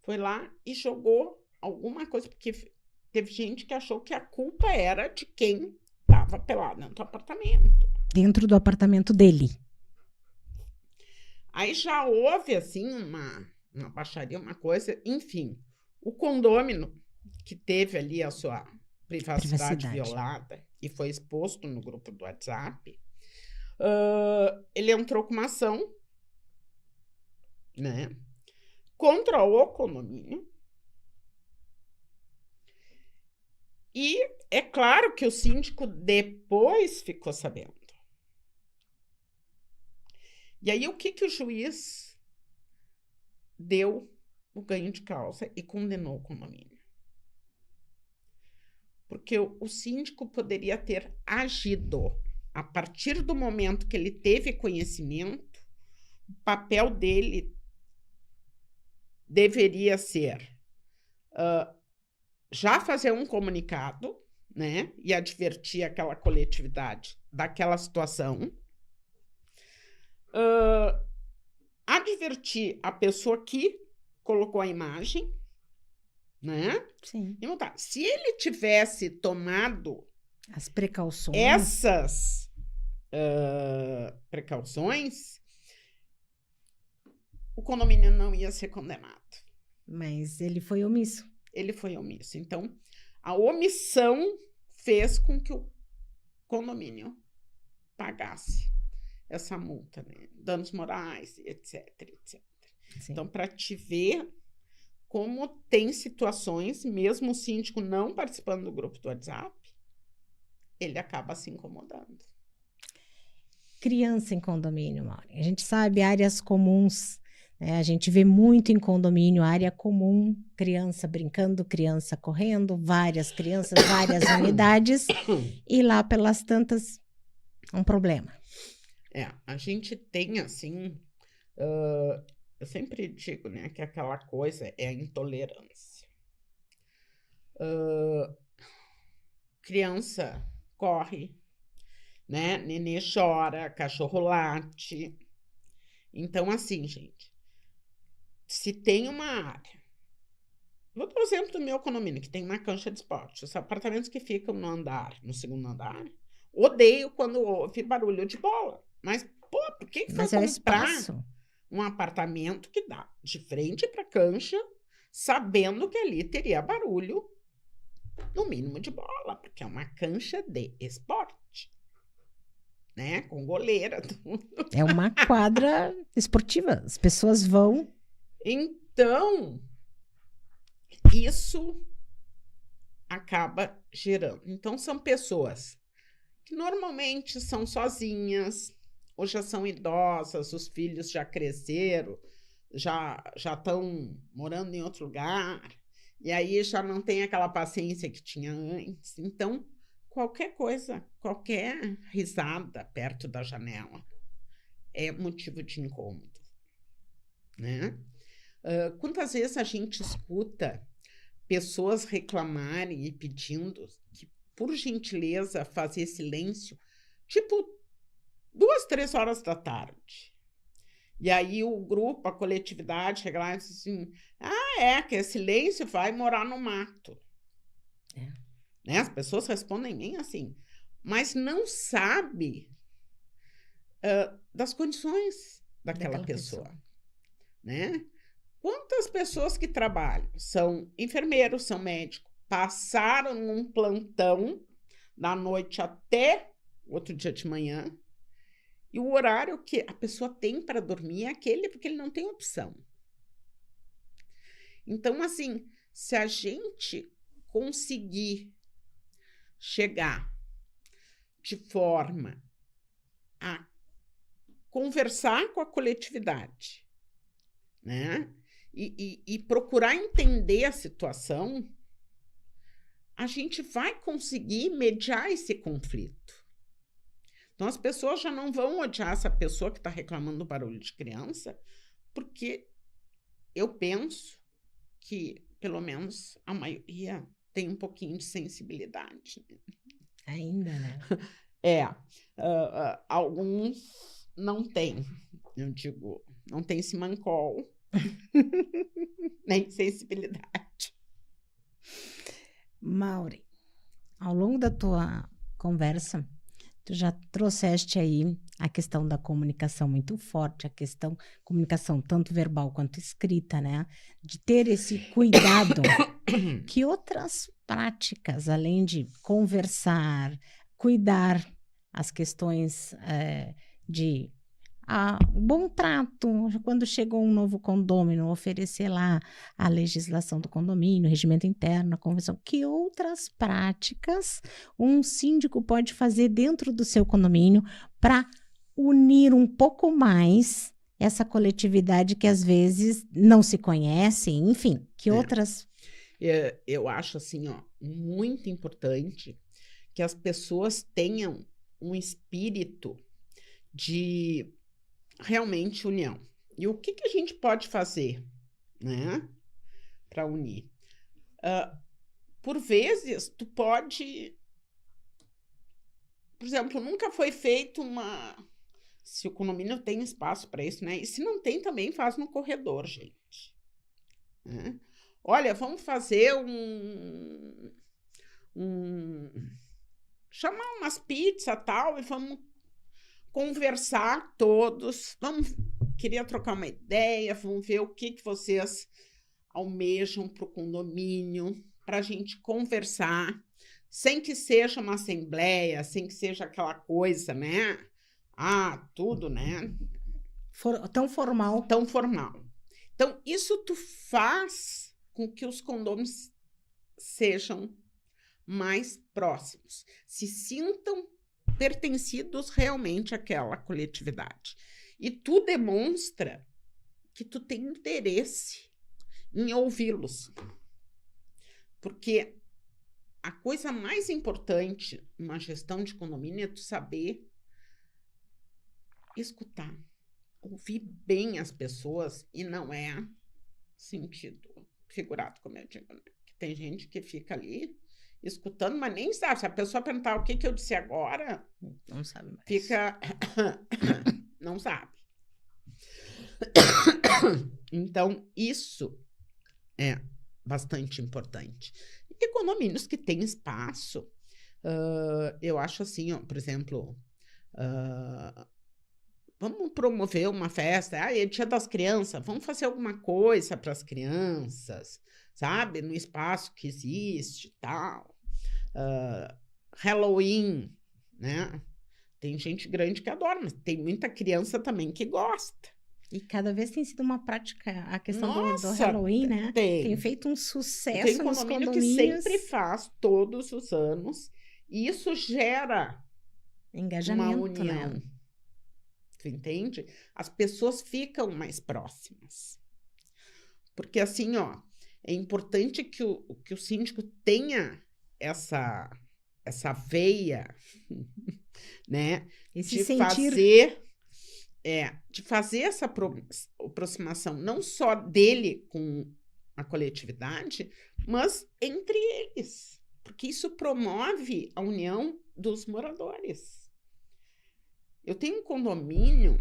foi lá e jogou alguma coisa, porque teve gente que achou que a culpa era de quem estava pelado dentro do apartamento. Dentro do apartamento dele. Aí já houve, assim, uma baixaria, uma coisa, enfim. O condômino, que teve ali a sua privacidade violada e foi exposto no grupo do WhatsApp, ele entrou com uma ação, né, contra o condomínio. E é claro que o síndico depois ficou sabendo. E aí, o que o juiz deu o ganho de causa e condenou o condomínio? Porque o síndico poderia ter agido. A partir do momento que ele teve conhecimento, o papel dele deveria ser já fazer um comunicado, né, e advertir aquela coletividade daquela situação, advertir a pessoa que colocou a imagem, né? Sim. E montar. Se ele tivesse tomado as precauções, essas precauções, o condomínio não ia ser condenado. Mas ele foi omisso. Ele foi omisso. Então, a omissão fez com que o condomínio pagasse essa multa, né? Danos morais, etc, etc. Sim. Então, para te ver como tem situações, mesmo o síndico não participando do grupo do WhatsApp, ele acaba se incomodando. Criança em condomínio, Mauri. A gente sabe áreas comuns, né? A gente vê muito em condomínio, área comum, criança brincando, criança correndo, várias crianças, várias unidades, e lá pelas tantas, um problema. A gente tem, assim, eu sempre digo, né, que aquela coisa é a intolerância. Criança corre, né, nenê chora, cachorro late. Então, assim, gente, se tem uma área, vou dar o exemplo do meu condomínio, que tem uma cancha de esporte, os apartamentos que ficam no andar, no segundo andar, odeio quando ouve barulho de bola. Mas, por que vai comprar um apartamento que dá de frente para a cancha, sabendo que ali teria barulho, no mínimo de bola, porque é uma cancha de esporte, né? Com goleira, tudo. É uma quadra esportiva, as pessoas vão. Então, isso acaba gerando. Então, são pessoas que normalmente são sozinhas, ou já são idosas, os filhos já cresceram, já estão morando em outro lugar, e aí já não tem aquela paciência que tinha antes. Então, qualquer coisa, qualquer risada perto da janela é motivo de incômodo, né? Quantas vezes a gente escuta pessoas reclamarem e pedindo que, por gentileza, fazer silêncio, tipo 2, 3 horas da tarde. E aí o grupo, a coletividade, chega lá e diz assim, que é silêncio, vai morar no mato. Né? As pessoas respondem bem assim, mas não sabe das condições daquela pessoa. Né? Quantas pessoas que trabalham, são enfermeiros, são médicos, passaram num plantão da noite até outro dia de manhã, e o horário que a pessoa tem para dormir é aquele, porque ele não tem opção. Então, assim, se a gente conseguir chegar de forma a conversar com a coletividade, né? E procurar entender a situação, a gente vai conseguir mediar esse conflito. Então, as pessoas já não vão odiar essa pessoa que está reclamando do barulho de criança, porque eu penso que, pelo menos, a maioria tem um pouquinho de sensibilidade. Ainda, né? Alguns não têm, eu digo, não tem simancol, nem sensibilidade. Mauri, ao longo da tua conversa, tu já trouxeste aí a questão da comunicação muito forte, a questão comunicação tanto verbal quanto escrita, né? De ter esse cuidado. Que outras práticas, além de conversar, cuidar as questões de bom trato, quando chegou um novo condômino, oferecer lá a legislação do condomínio, regimento interno, a convenção, que outras práticas um síndico pode fazer dentro do seu condomínio para unir um pouco mais essa coletividade que às vezes não se conhece, enfim, que outras... Eu acho assim, ó, muito importante que as pessoas tenham um espírito de realmente união. E o que a gente pode fazer, né, para unir? Por vezes, tu pode... Por exemplo, nunca foi feito uma... Se o condomínio tem espaço para isso, né? E se não tem, também faz no corredor, gente. Né? Olha, vamos fazer chamar umas pizzas tal e vamos conversar todos. Queria trocar uma ideia, vamos ver o que vocês almejam para o condomínio, para a gente conversar, sem que seja uma assembleia, sem que seja aquela coisa, né? Tudo, né? Tão formal. Tão formal. Então, isso tu faz com que os condôminos sejam mais próximos, se sintam pertencidos realmente àquela coletividade. E tu demonstra que tu tem interesse em ouvi-los. Porque a coisa mais importante numa gestão de condomínio é tu saber escutar, ouvir bem as pessoas, e não é sentido figurado, como eu digo, né? Que tem gente que fica ali escutando, mas nem sabe. Se a pessoa perguntar o que eu disse agora, não sabe mais. Fica... não sabe. Então, isso é bastante importante. E condomínios que têm espaço, eu acho assim, ó, por exemplo, vamos promover uma festa, é Dia das Crianças, vamos fazer alguma coisa para as crianças, sabe? No espaço que existe, tal. Halloween, né? Tem gente grande que adora, mas tem muita criança também que gosta. E cada vez tem sido uma prática, a questão do Halloween, né? Tem feito um sucesso nos condomínios. Que sempre faz, todos os anos, e isso gera engajamento, uma união. Né? Tu entende? As pessoas ficam mais próximas. Porque assim, ó, é importante que o síndico tenha essa veia, né? Esse de sentir... de fazer essa aproximação não só dele com a coletividade, mas entre eles, porque isso promove a união dos moradores. Eu tenho um condomínio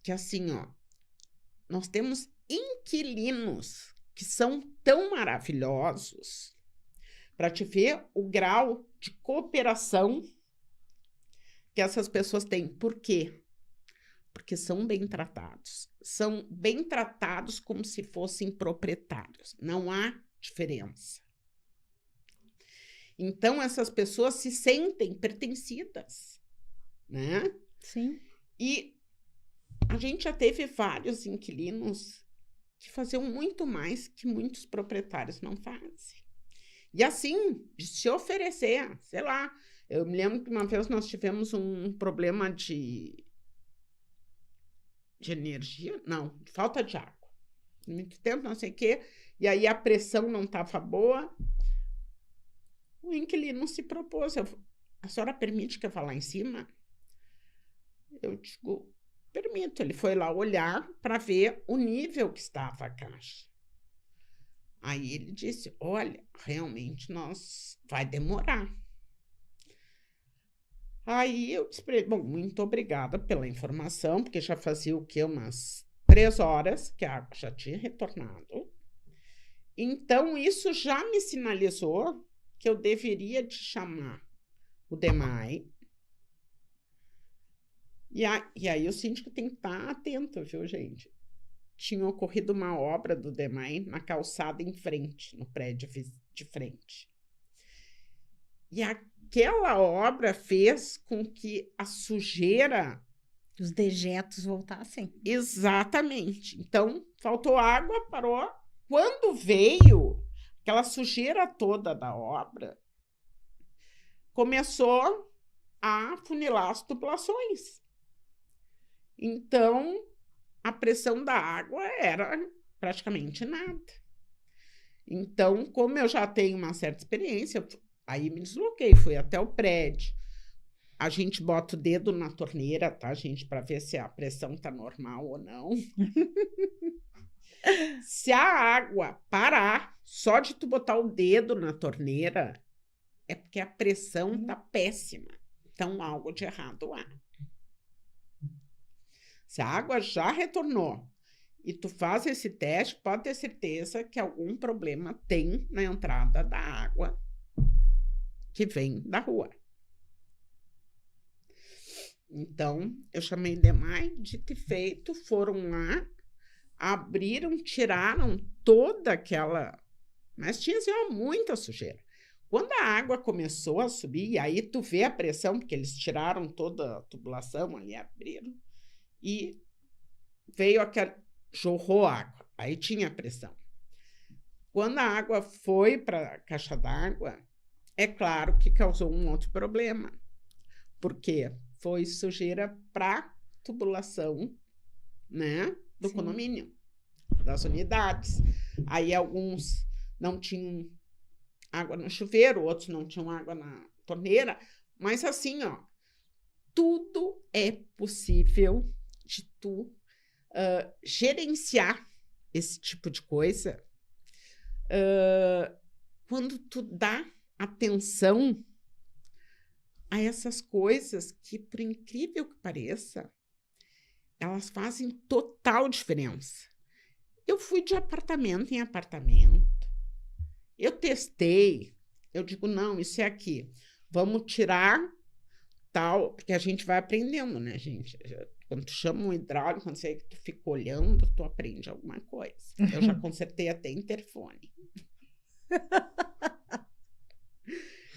que, assim, ó, nós temos inquilinos que são tão maravilhosos, para te ver o grau de cooperação que essas pessoas têm. Por quê? Porque são bem tratados. São bem tratados como se fossem proprietários. Não há diferença. Então, essas pessoas se sentem pertencidas, né? Sim. E a gente já teve vários inquilinos que faziam muito mais que muitos proprietários não fazem. E assim, de se oferecer, sei lá. Eu me lembro que uma vez nós tivemos um problema de energia, não, de falta de água. Muito tempo, não sei o quê, e aí a pressão não estava boa. O inquilino se propôs. A senhora permite que eu vá lá em cima? Eu digo, permito. Ele foi lá olhar para ver o nível que estava a caixa. Aí ele disse, olha, realmente vai demorar. Aí eu disse para ele, bom, muito obrigada pela informação, porque já fazia o quê? Umas 3 horas que a água já tinha retornado. Então, isso já me sinalizou que eu deveria te chamar o DEMAI. E aí o síndico tem que estar atento, viu, gente? Tinha ocorrido uma obra do DEMAI na calçada em frente, no prédio de frente. E aquela obra fez com que a sujeira... Os dejetos voltassem. Exatamente. Então, faltou água, parou. Quando veio aquela sujeira toda da obra, começou a funilar as tubulações. Então, a pressão da água era praticamente nada. Então, como eu já tenho uma certa experiência, aí me desloquei, fui até o prédio. A gente bota o dedo na torneira, tá, gente? Para ver se a pressão tá normal ou não. Se a água parar, só de tu botar o dedo na torneira, é porque a pressão tá péssima. Então, algo de errado há. Se a água já retornou e tu faz esse teste, pode ter certeza que algum problema tem na entrada da água que vem da rua. Então, eu chamei DEMAI, dito e feito, foram lá, abriram, tiraram toda aquela... Mas tinha assim, muita sujeira. Quando a água começou a subir, e aí tu vê a pressão, porque eles tiraram toda a tubulação ali, abriram, e veio aquela... jorrou água, aí tinha pressão. Quando a água foi para a caixa d'água, é claro que causou um outro problema. Por quê? Foi sujeira para tubulação, né, do Sim. condomínio, das unidades. Aí alguns não tinham água no chuveiro, outros não tinham água na torneira, mas assim, ó, tudo é possível de tu gerenciar esse tipo de coisa quando tu dá atenção a essas coisas que, por incrível que pareça, elas fazem total diferença. Eu fui de apartamento em apartamento, eu testei, eu digo, não, isso é aqui, vamos tirar tal, porque a gente vai aprendendo, né, gente? Quando tu chama um hidráulico, quando você tu fica olhando, tu aprende alguma coisa. Eu já consertei até interfone.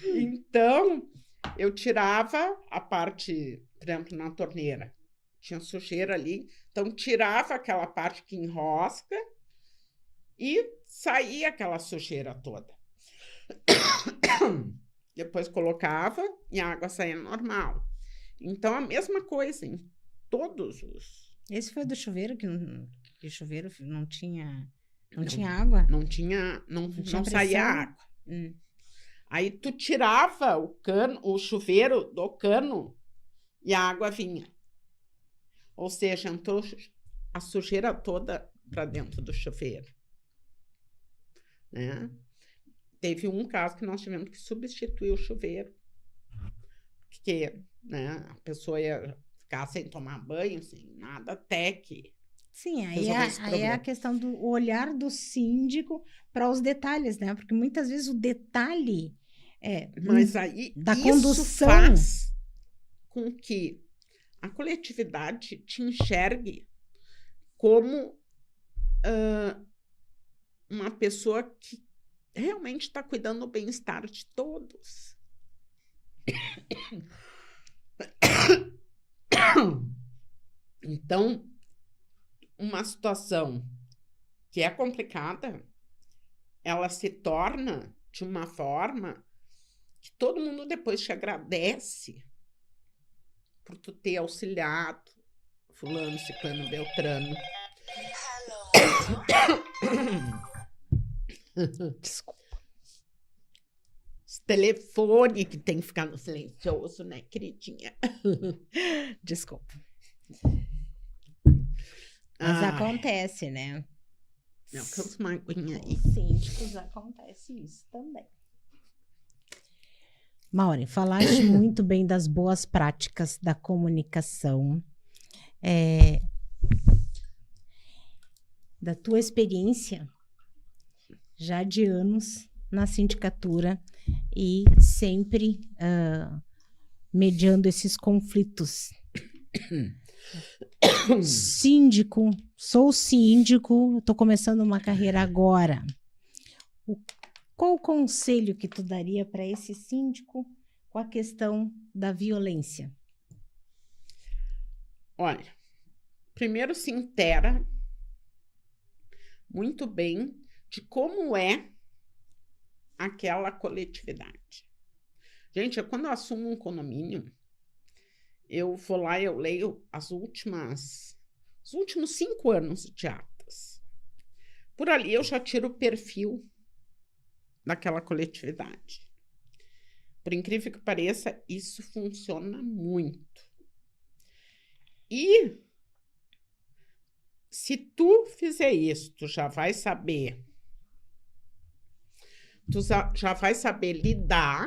Então, eu tirava a parte, por exemplo, na torneira. Tinha sujeira ali. Então, tirava aquela parte que enrosca e saía aquela sujeira toda. Depois colocava e a água saía normal. Então, a mesma coisa em todos os... Esse foi do chuveiro, que o chuveiro não tinha água? Não saía água. Aí tu tirava o chuveiro do cano e a água vinha. Ou seja, entrou a sujeira toda para dentro do chuveiro. Né? Teve um caso que nós tivemos que substituir o chuveiro. Porque, né, a pessoa ia ficar sem tomar banho, sem nada, até que... Sim, aí é a questão do olhar do síndico para os detalhes, né? Porque muitas vezes o detalhe mas aí da isso condução faz com que a coletividade te enxergue como uma pessoa que realmente está cuidando do bem-estar de todos. Então, uma situação que é complicada, ela se torna de uma forma que todo mundo depois te agradece por tu ter auxiliado fulano, ciclano, beltrano. Desculpa. Esse telefone que tem que ficar no silencioso, né, queridinha? Desculpa. Mas acontece, né? Não, cansa uma aguinha aí. Com síndicos acontece isso também. Maureen, falaste muito bem das boas práticas da comunicação, da tua experiência já de anos na sindicatura e sempre mediando esses conflitos. Síndico, sou síndico, estou começando uma carreira agora. Qual o conselho que tu daria para esse síndico com a questão da violência? Olha, primeiro se inteira muito bem de como é aquela coletividade. Gente, quando eu assumo um condomínio, eu vou lá e eu leio os últimos 5 anos de atas. Por ali eu já tiro o perfil daquela coletividade. Por incrível que pareça, isso funciona muito. E se tu fizer isso, tu já vai saber lidar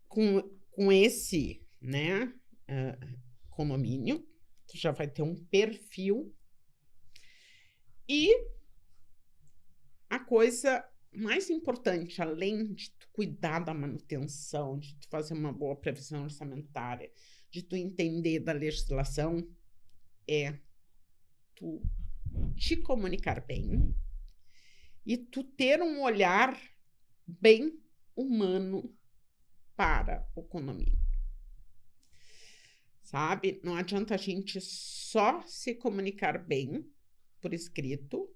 com esse, né, condomínio, tu já vai ter um perfil. E a coisa mais importante, além de tu cuidar da manutenção, de tu fazer uma boa previsão orçamentária, de tu entender da legislação, é tu te comunicar bem e tu ter um olhar bem humano para o condomínio. Sabe? Não adianta a gente só se comunicar bem por escrito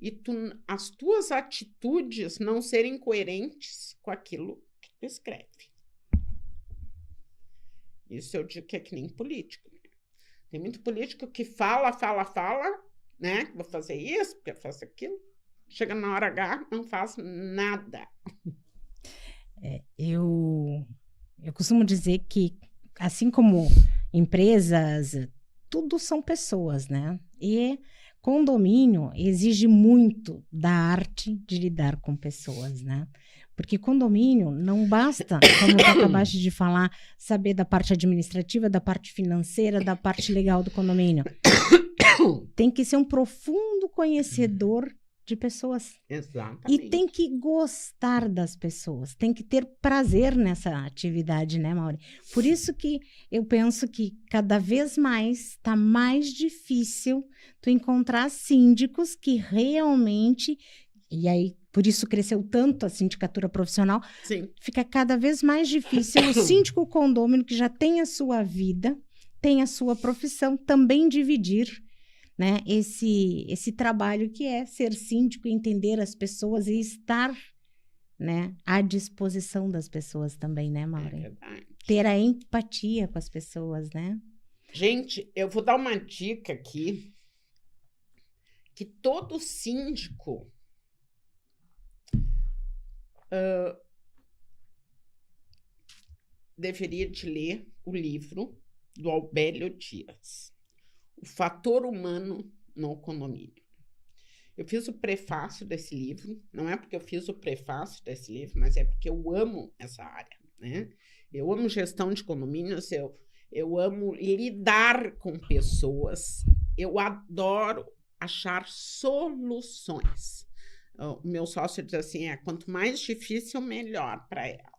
e as tuas atitudes não serem coerentes com aquilo que tu escreve. Isso eu digo que é que nem político. Tem muito político que fala, né? Que vou fazer isso, que eu faço aquilo. Chega na hora H, não faz nada. Eu costumo dizer que, assim como empresas, tudo são pessoas, né? E condomínio exige muito da arte de lidar com pessoas, né? Porque condomínio não basta, como tu acabaste de falar, saber da parte administrativa, da parte financeira, da parte legal do condomínio. Tem que ser um profundo conhecedor de pessoas. Exatamente. E tem que gostar das pessoas, tem que ter prazer nessa atividade, né, Maureen? Por isso que eu penso que cada vez mais está mais difícil tu encontrar síndicos que realmente, e aí por isso cresceu tanto a sindicatura profissional. Sim. Fica cada vez mais difícil o síndico condômino que já tem a sua vida, tem a sua profissão, também dividir, né, esse trabalho que é ser síndico, entender as pessoas e estar, né, à disposição das pessoas também, né, Maureen? É verdade. Ter a empatia com as pessoas, né? Gente, eu vou dar uma dica aqui, que todo síndico deveria de ler o livro do Albélio Dias, O Fator Humano no Condomínio. Eu fiz o prefácio desse livro, não é porque eu fiz o prefácio desse livro, mas é porque eu amo essa área, né? Eu amo gestão de condomínios, eu amo lidar com pessoas, eu adoro achar soluções. O meu sócio diz assim, quanto mais difícil, melhor para ela.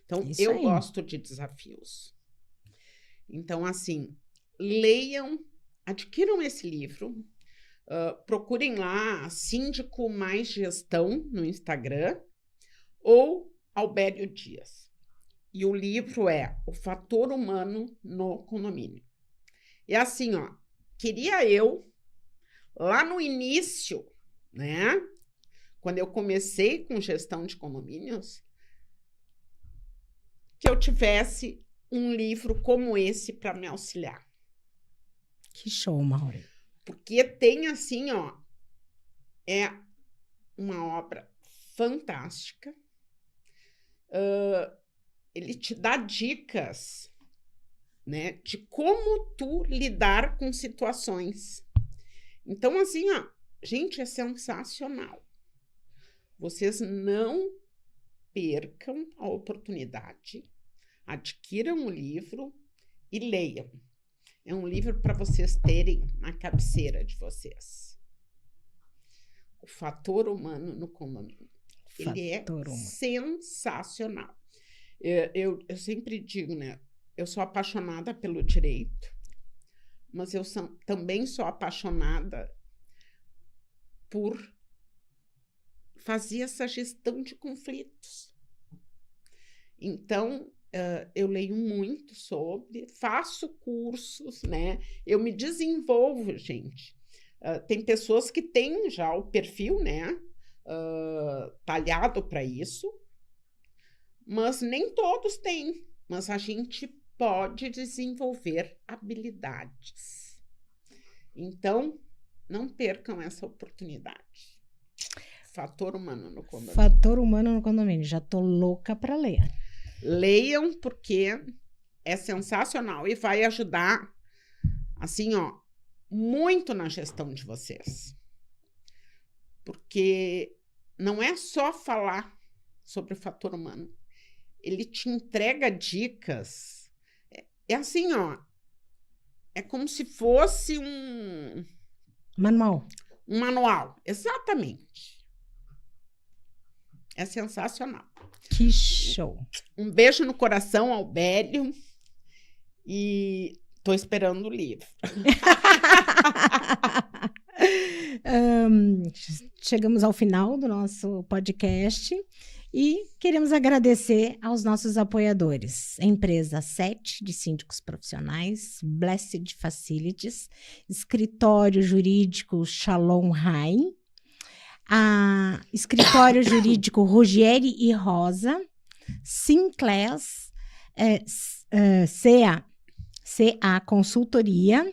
Então, Isso eu aí. gosto de desafios. Então, assim, leiam, adquiram esse livro, procurem lá Síndico Mais Gestão no Instagram ou Albério Dias. E o livro é O Fator Humano no Condomínio. E assim, ó, queria eu, lá no início, né, quando eu comecei com gestão de condomínios, que eu tivesse um livro como esse para me auxiliar. Que show, Maureen. Porque tem assim, ó, é uma obra fantástica. Ele te dá dicas, né, de como tu lidar com situações. Então, assim, ó, gente, é sensacional. Vocês não percam a oportunidade, adquiram o livro e leiam. É um livro para vocês terem na cabeceira de vocês. O Fator Humano no Condomínio. Ele é sensacional. Eu sempre digo, né? Eu sou apaixonada pelo direito, mas eu também sou apaixonada por fazer essa gestão de conflitos. Então, eu leio muito sobre, faço cursos, né? Eu me desenvolvo, gente. Tem pessoas que têm já o perfil, né? Talhado para isso, mas nem todos têm. Mas a gente pode desenvolver habilidades. Então, não percam essa oportunidade. Fator Humano no Condomínio. Fator Humano no Condomínio. Já tô louca para ler. Leiam, porque é sensacional e vai ajudar, assim, ó, muito na gestão de vocês. Porque não é só falar sobre o fator humano. Ele te entrega dicas. É assim, ó, é como se fosse um manual, exatamente. É sensacional. Que show. Um beijo no coração, Albério. E tô esperando o livro. Chegamos ao final do nosso podcast e queremos agradecer aos nossos apoiadores. A empresa 7 de Síndicos Profissionais, Blessed Facilities, Escritório Jurídico Shalom Rain, a Escritório Jurídico Rugieri e Rosa, Sinclair's, CA Consultoria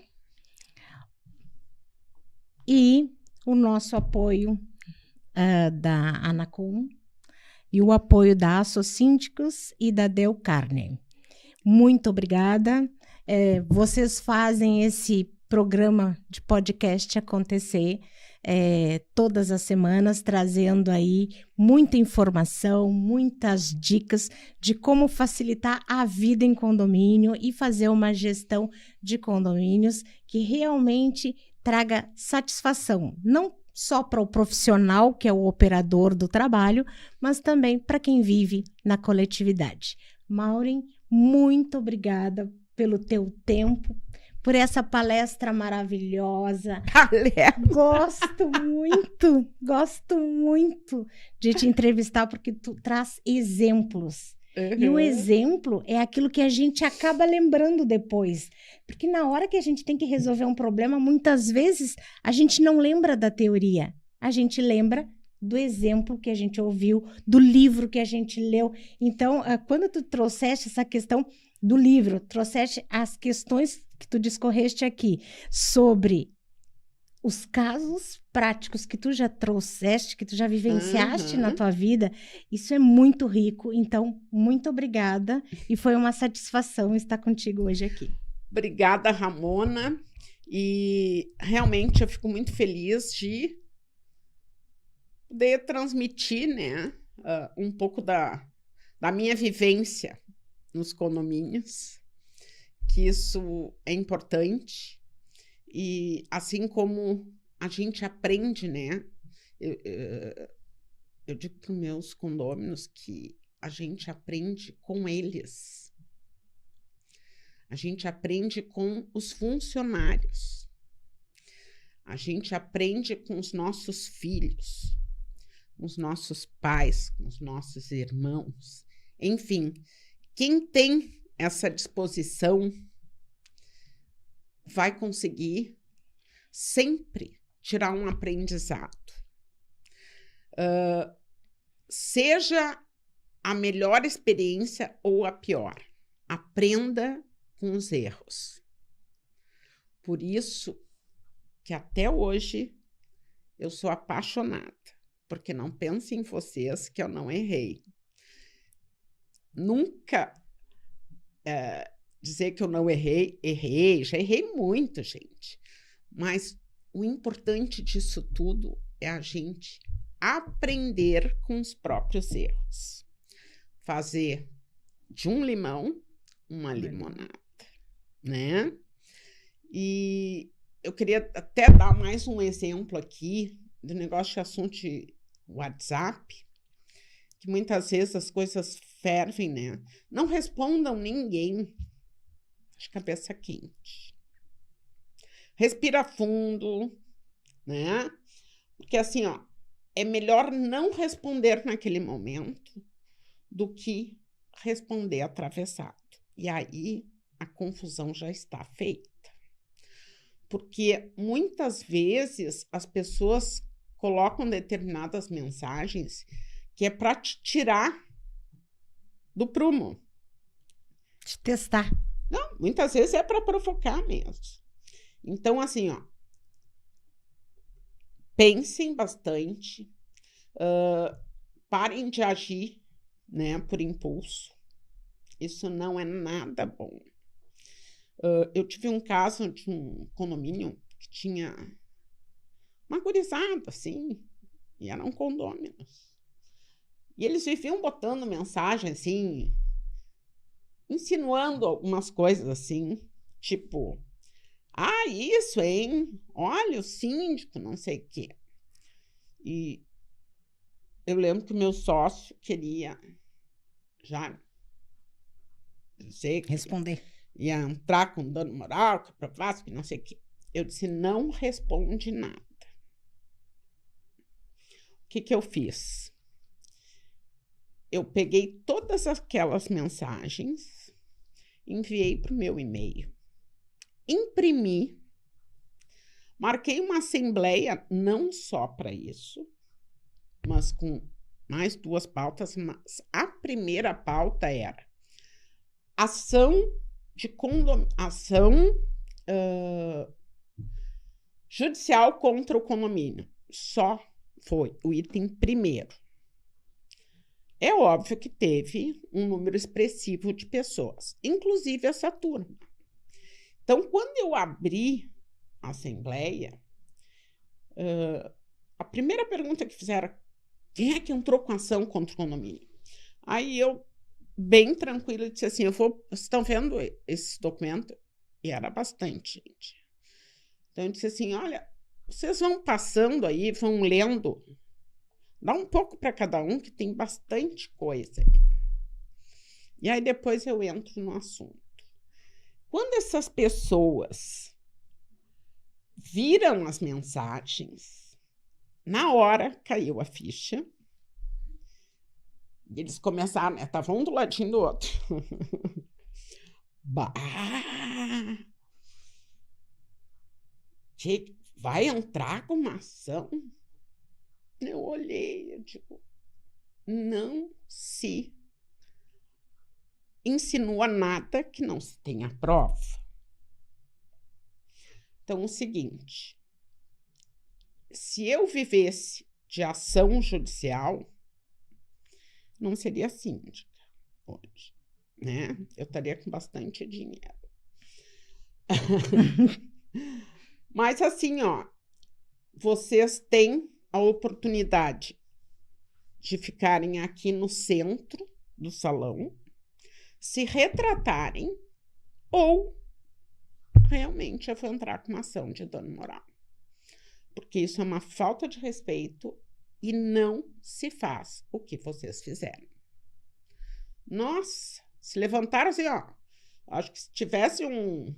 e o nosso apoio da Anacom e o apoio da Assosíndicos e da Del Carne. Muito obrigada. Vocês fazem esse programa de podcast acontecer todas as semanas, trazendo aí muita informação, muitas dicas de como facilitar a vida em condomínio e fazer uma gestão de condomínios que realmente traga satisfação, não só para o profissional, que é o operador do trabalho, mas também para quem vive na coletividade. Maureen, muito obrigada pelo teu tempo, por essa palestra maravilhosa. Gosto muito de te entrevistar, porque tu traz exemplos. Uhum. E o exemplo é aquilo que a gente acaba lembrando depois. Porque na hora que a gente tem que resolver um problema, muitas vezes a gente não lembra da teoria. A gente lembra do exemplo que a gente ouviu, do livro que a gente leu. Então, quando tu trouxeste essa questão do livro, trouxeste as questões que tu discorreste aqui sobre os casos práticos que tu já trouxeste, que tu já vivenciaste na tua vida, isso é muito rico. Então, muito obrigada e foi uma satisfação estar contigo hoje aqui. Obrigada, Ramona. E realmente eu fico muito feliz de poder transmitir, né, um pouco da minha vivência nos condomínios, que isso é importante. E assim como a gente aprende, né? Eu digo para os meus condôminos que a gente aprende com eles. A gente aprende com os funcionários. A gente aprende com os nossos filhos, com os nossos pais, com os nossos irmãos. Enfim, quem tem essa disposição vai conseguir sempre tirar um aprendizado. Seja a melhor experiência ou a pior, aprenda com os erros. Por isso que até hoje eu sou apaixonada, porque não pensem em vocês que eu não errei. Nunca dizer que eu não errei, já errei muito, gente. Mas o importante disso tudo é a gente aprender com os próprios erros. Fazer de um limão uma limonada, né? E eu queria até dar mais um exemplo aqui do negócio de assunto de WhatsApp, que muitas vezes as coisas fervem, né? Não respondam ninguém de cabeça quente. Respira fundo, né? Porque assim, ó, é melhor não responder naquele momento do que responder atravessado. E aí a confusão já está feita. Porque muitas vezes as pessoas colocam determinadas mensagens que é para te tirar do prumo. Te testar. Não, muitas vezes é para provocar mesmo. Então, assim, ó, pensem bastante, parem de agir, né, por impulso. Isso não é nada bom. Eu tive um caso de um condomínio que tinha uma gurizada, assim, e eram condôminos. E eles viviam botando mensagem, assim, insinuando algumas coisas, assim, tipo, ah, isso, hein? Olha, o síndico, não sei o quê. E eu lembro que o meu sócio queria já dizer responder. Ia entrar com dano moral, que aprovasse, que não sei o quê. Eu disse, não responde nada. O que eu fiz? Eu peguei todas aquelas mensagens, enviei para o meu e-mail, imprimi, marquei uma assembleia não só para isso, mas com mais 2 pautas. Mas a primeira pauta era ação judicial contra o condomínio. Só foi o item primeiro. É óbvio que teve um número expressivo de pessoas, inclusive essa turma. Então, quando eu abri a assembleia, a primeira pergunta que fizeram, quem é que entrou com ação contra o condomínio? Aí eu, bem tranquila, disse assim, vocês estão vendo esse documento? E era bastante, gente. Então eu disse assim, olha, vocês vão passando aí, vão lendo, dá um pouco para cada um, que tem bastante coisa aí. E aí depois eu entro no assunto. Quando essas pessoas viram as mensagens, na hora caiu a ficha, e eles começaram, né? Estavam um do ladinho do outro. Bah! Que vai entrar com uma ação? Eu olhei, eu digo, não se insinua nada que não se tenha prova. Então, o seguinte, se eu vivesse de ação judicial, não seria síndica hoje, né? Eu estaria com bastante dinheiro. Mas assim, ó, vocês têm a oportunidade de ficarem aqui no centro do salão, se retratarem ou realmente eu vou entrar com uma ação de dano moral. Porque isso é uma falta de respeito e não se faz o que vocês fizeram. Nossa, se levantaram assim, ó. Acho que se tivesse um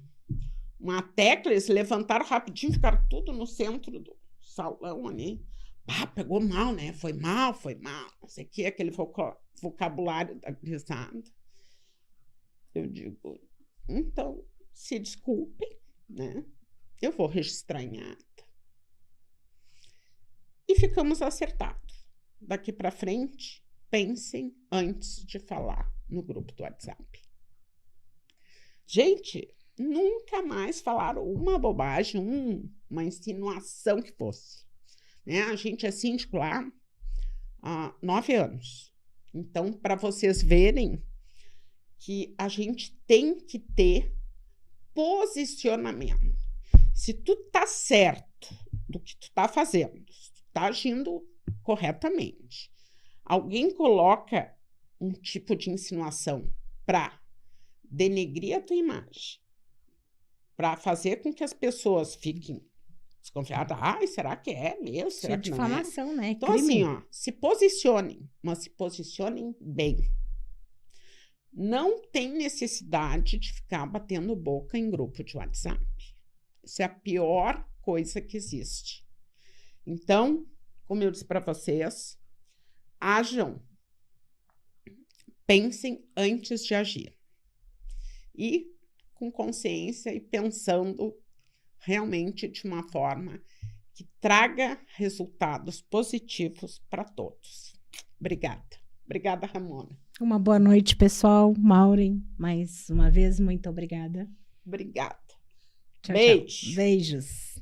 uma tecla, eles levantaram rapidinho, ficaram tudo no centro do salão ali. Ah, pegou mal, né? Foi mal. Não sei o que, aquele vocabulário da gurizada. Eu digo, então, se desculpem, né? Eu vou registrar em ata. E ficamos acertados. Daqui para frente, pensem antes de falar no grupo do WhatsApp. Gente, nunca mais falaram uma bobagem, uma insinuação que fosse. Né? A gente é síndico lá há 9 anos. Então, para vocês verem que a gente tem que ter posicionamento. Se tu tá certo do que tu tá fazendo, se tu tá agindo corretamente, alguém coloca um tipo de insinuação para denegrir a tua imagem, para fazer com que as pessoas fiquem desconfiadas. Ai, será que é mesmo? Será que não é? Difamação, né? Então, assim, ó, se posicionem, mas se posicionem bem. Não tem necessidade de ficar batendo boca em grupo de WhatsApp. Isso é a pior coisa que existe. Então, como eu disse para vocês, ajam, pensem antes de agir. E com consciência e pensando realmente de uma forma que traga resultados positivos para todos. Obrigada. Obrigada, Ramona. Uma boa noite, pessoal. Maureen, mais uma vez, muito obrigada. Obrigada. Tchau, Beijo. tchau. Beijos.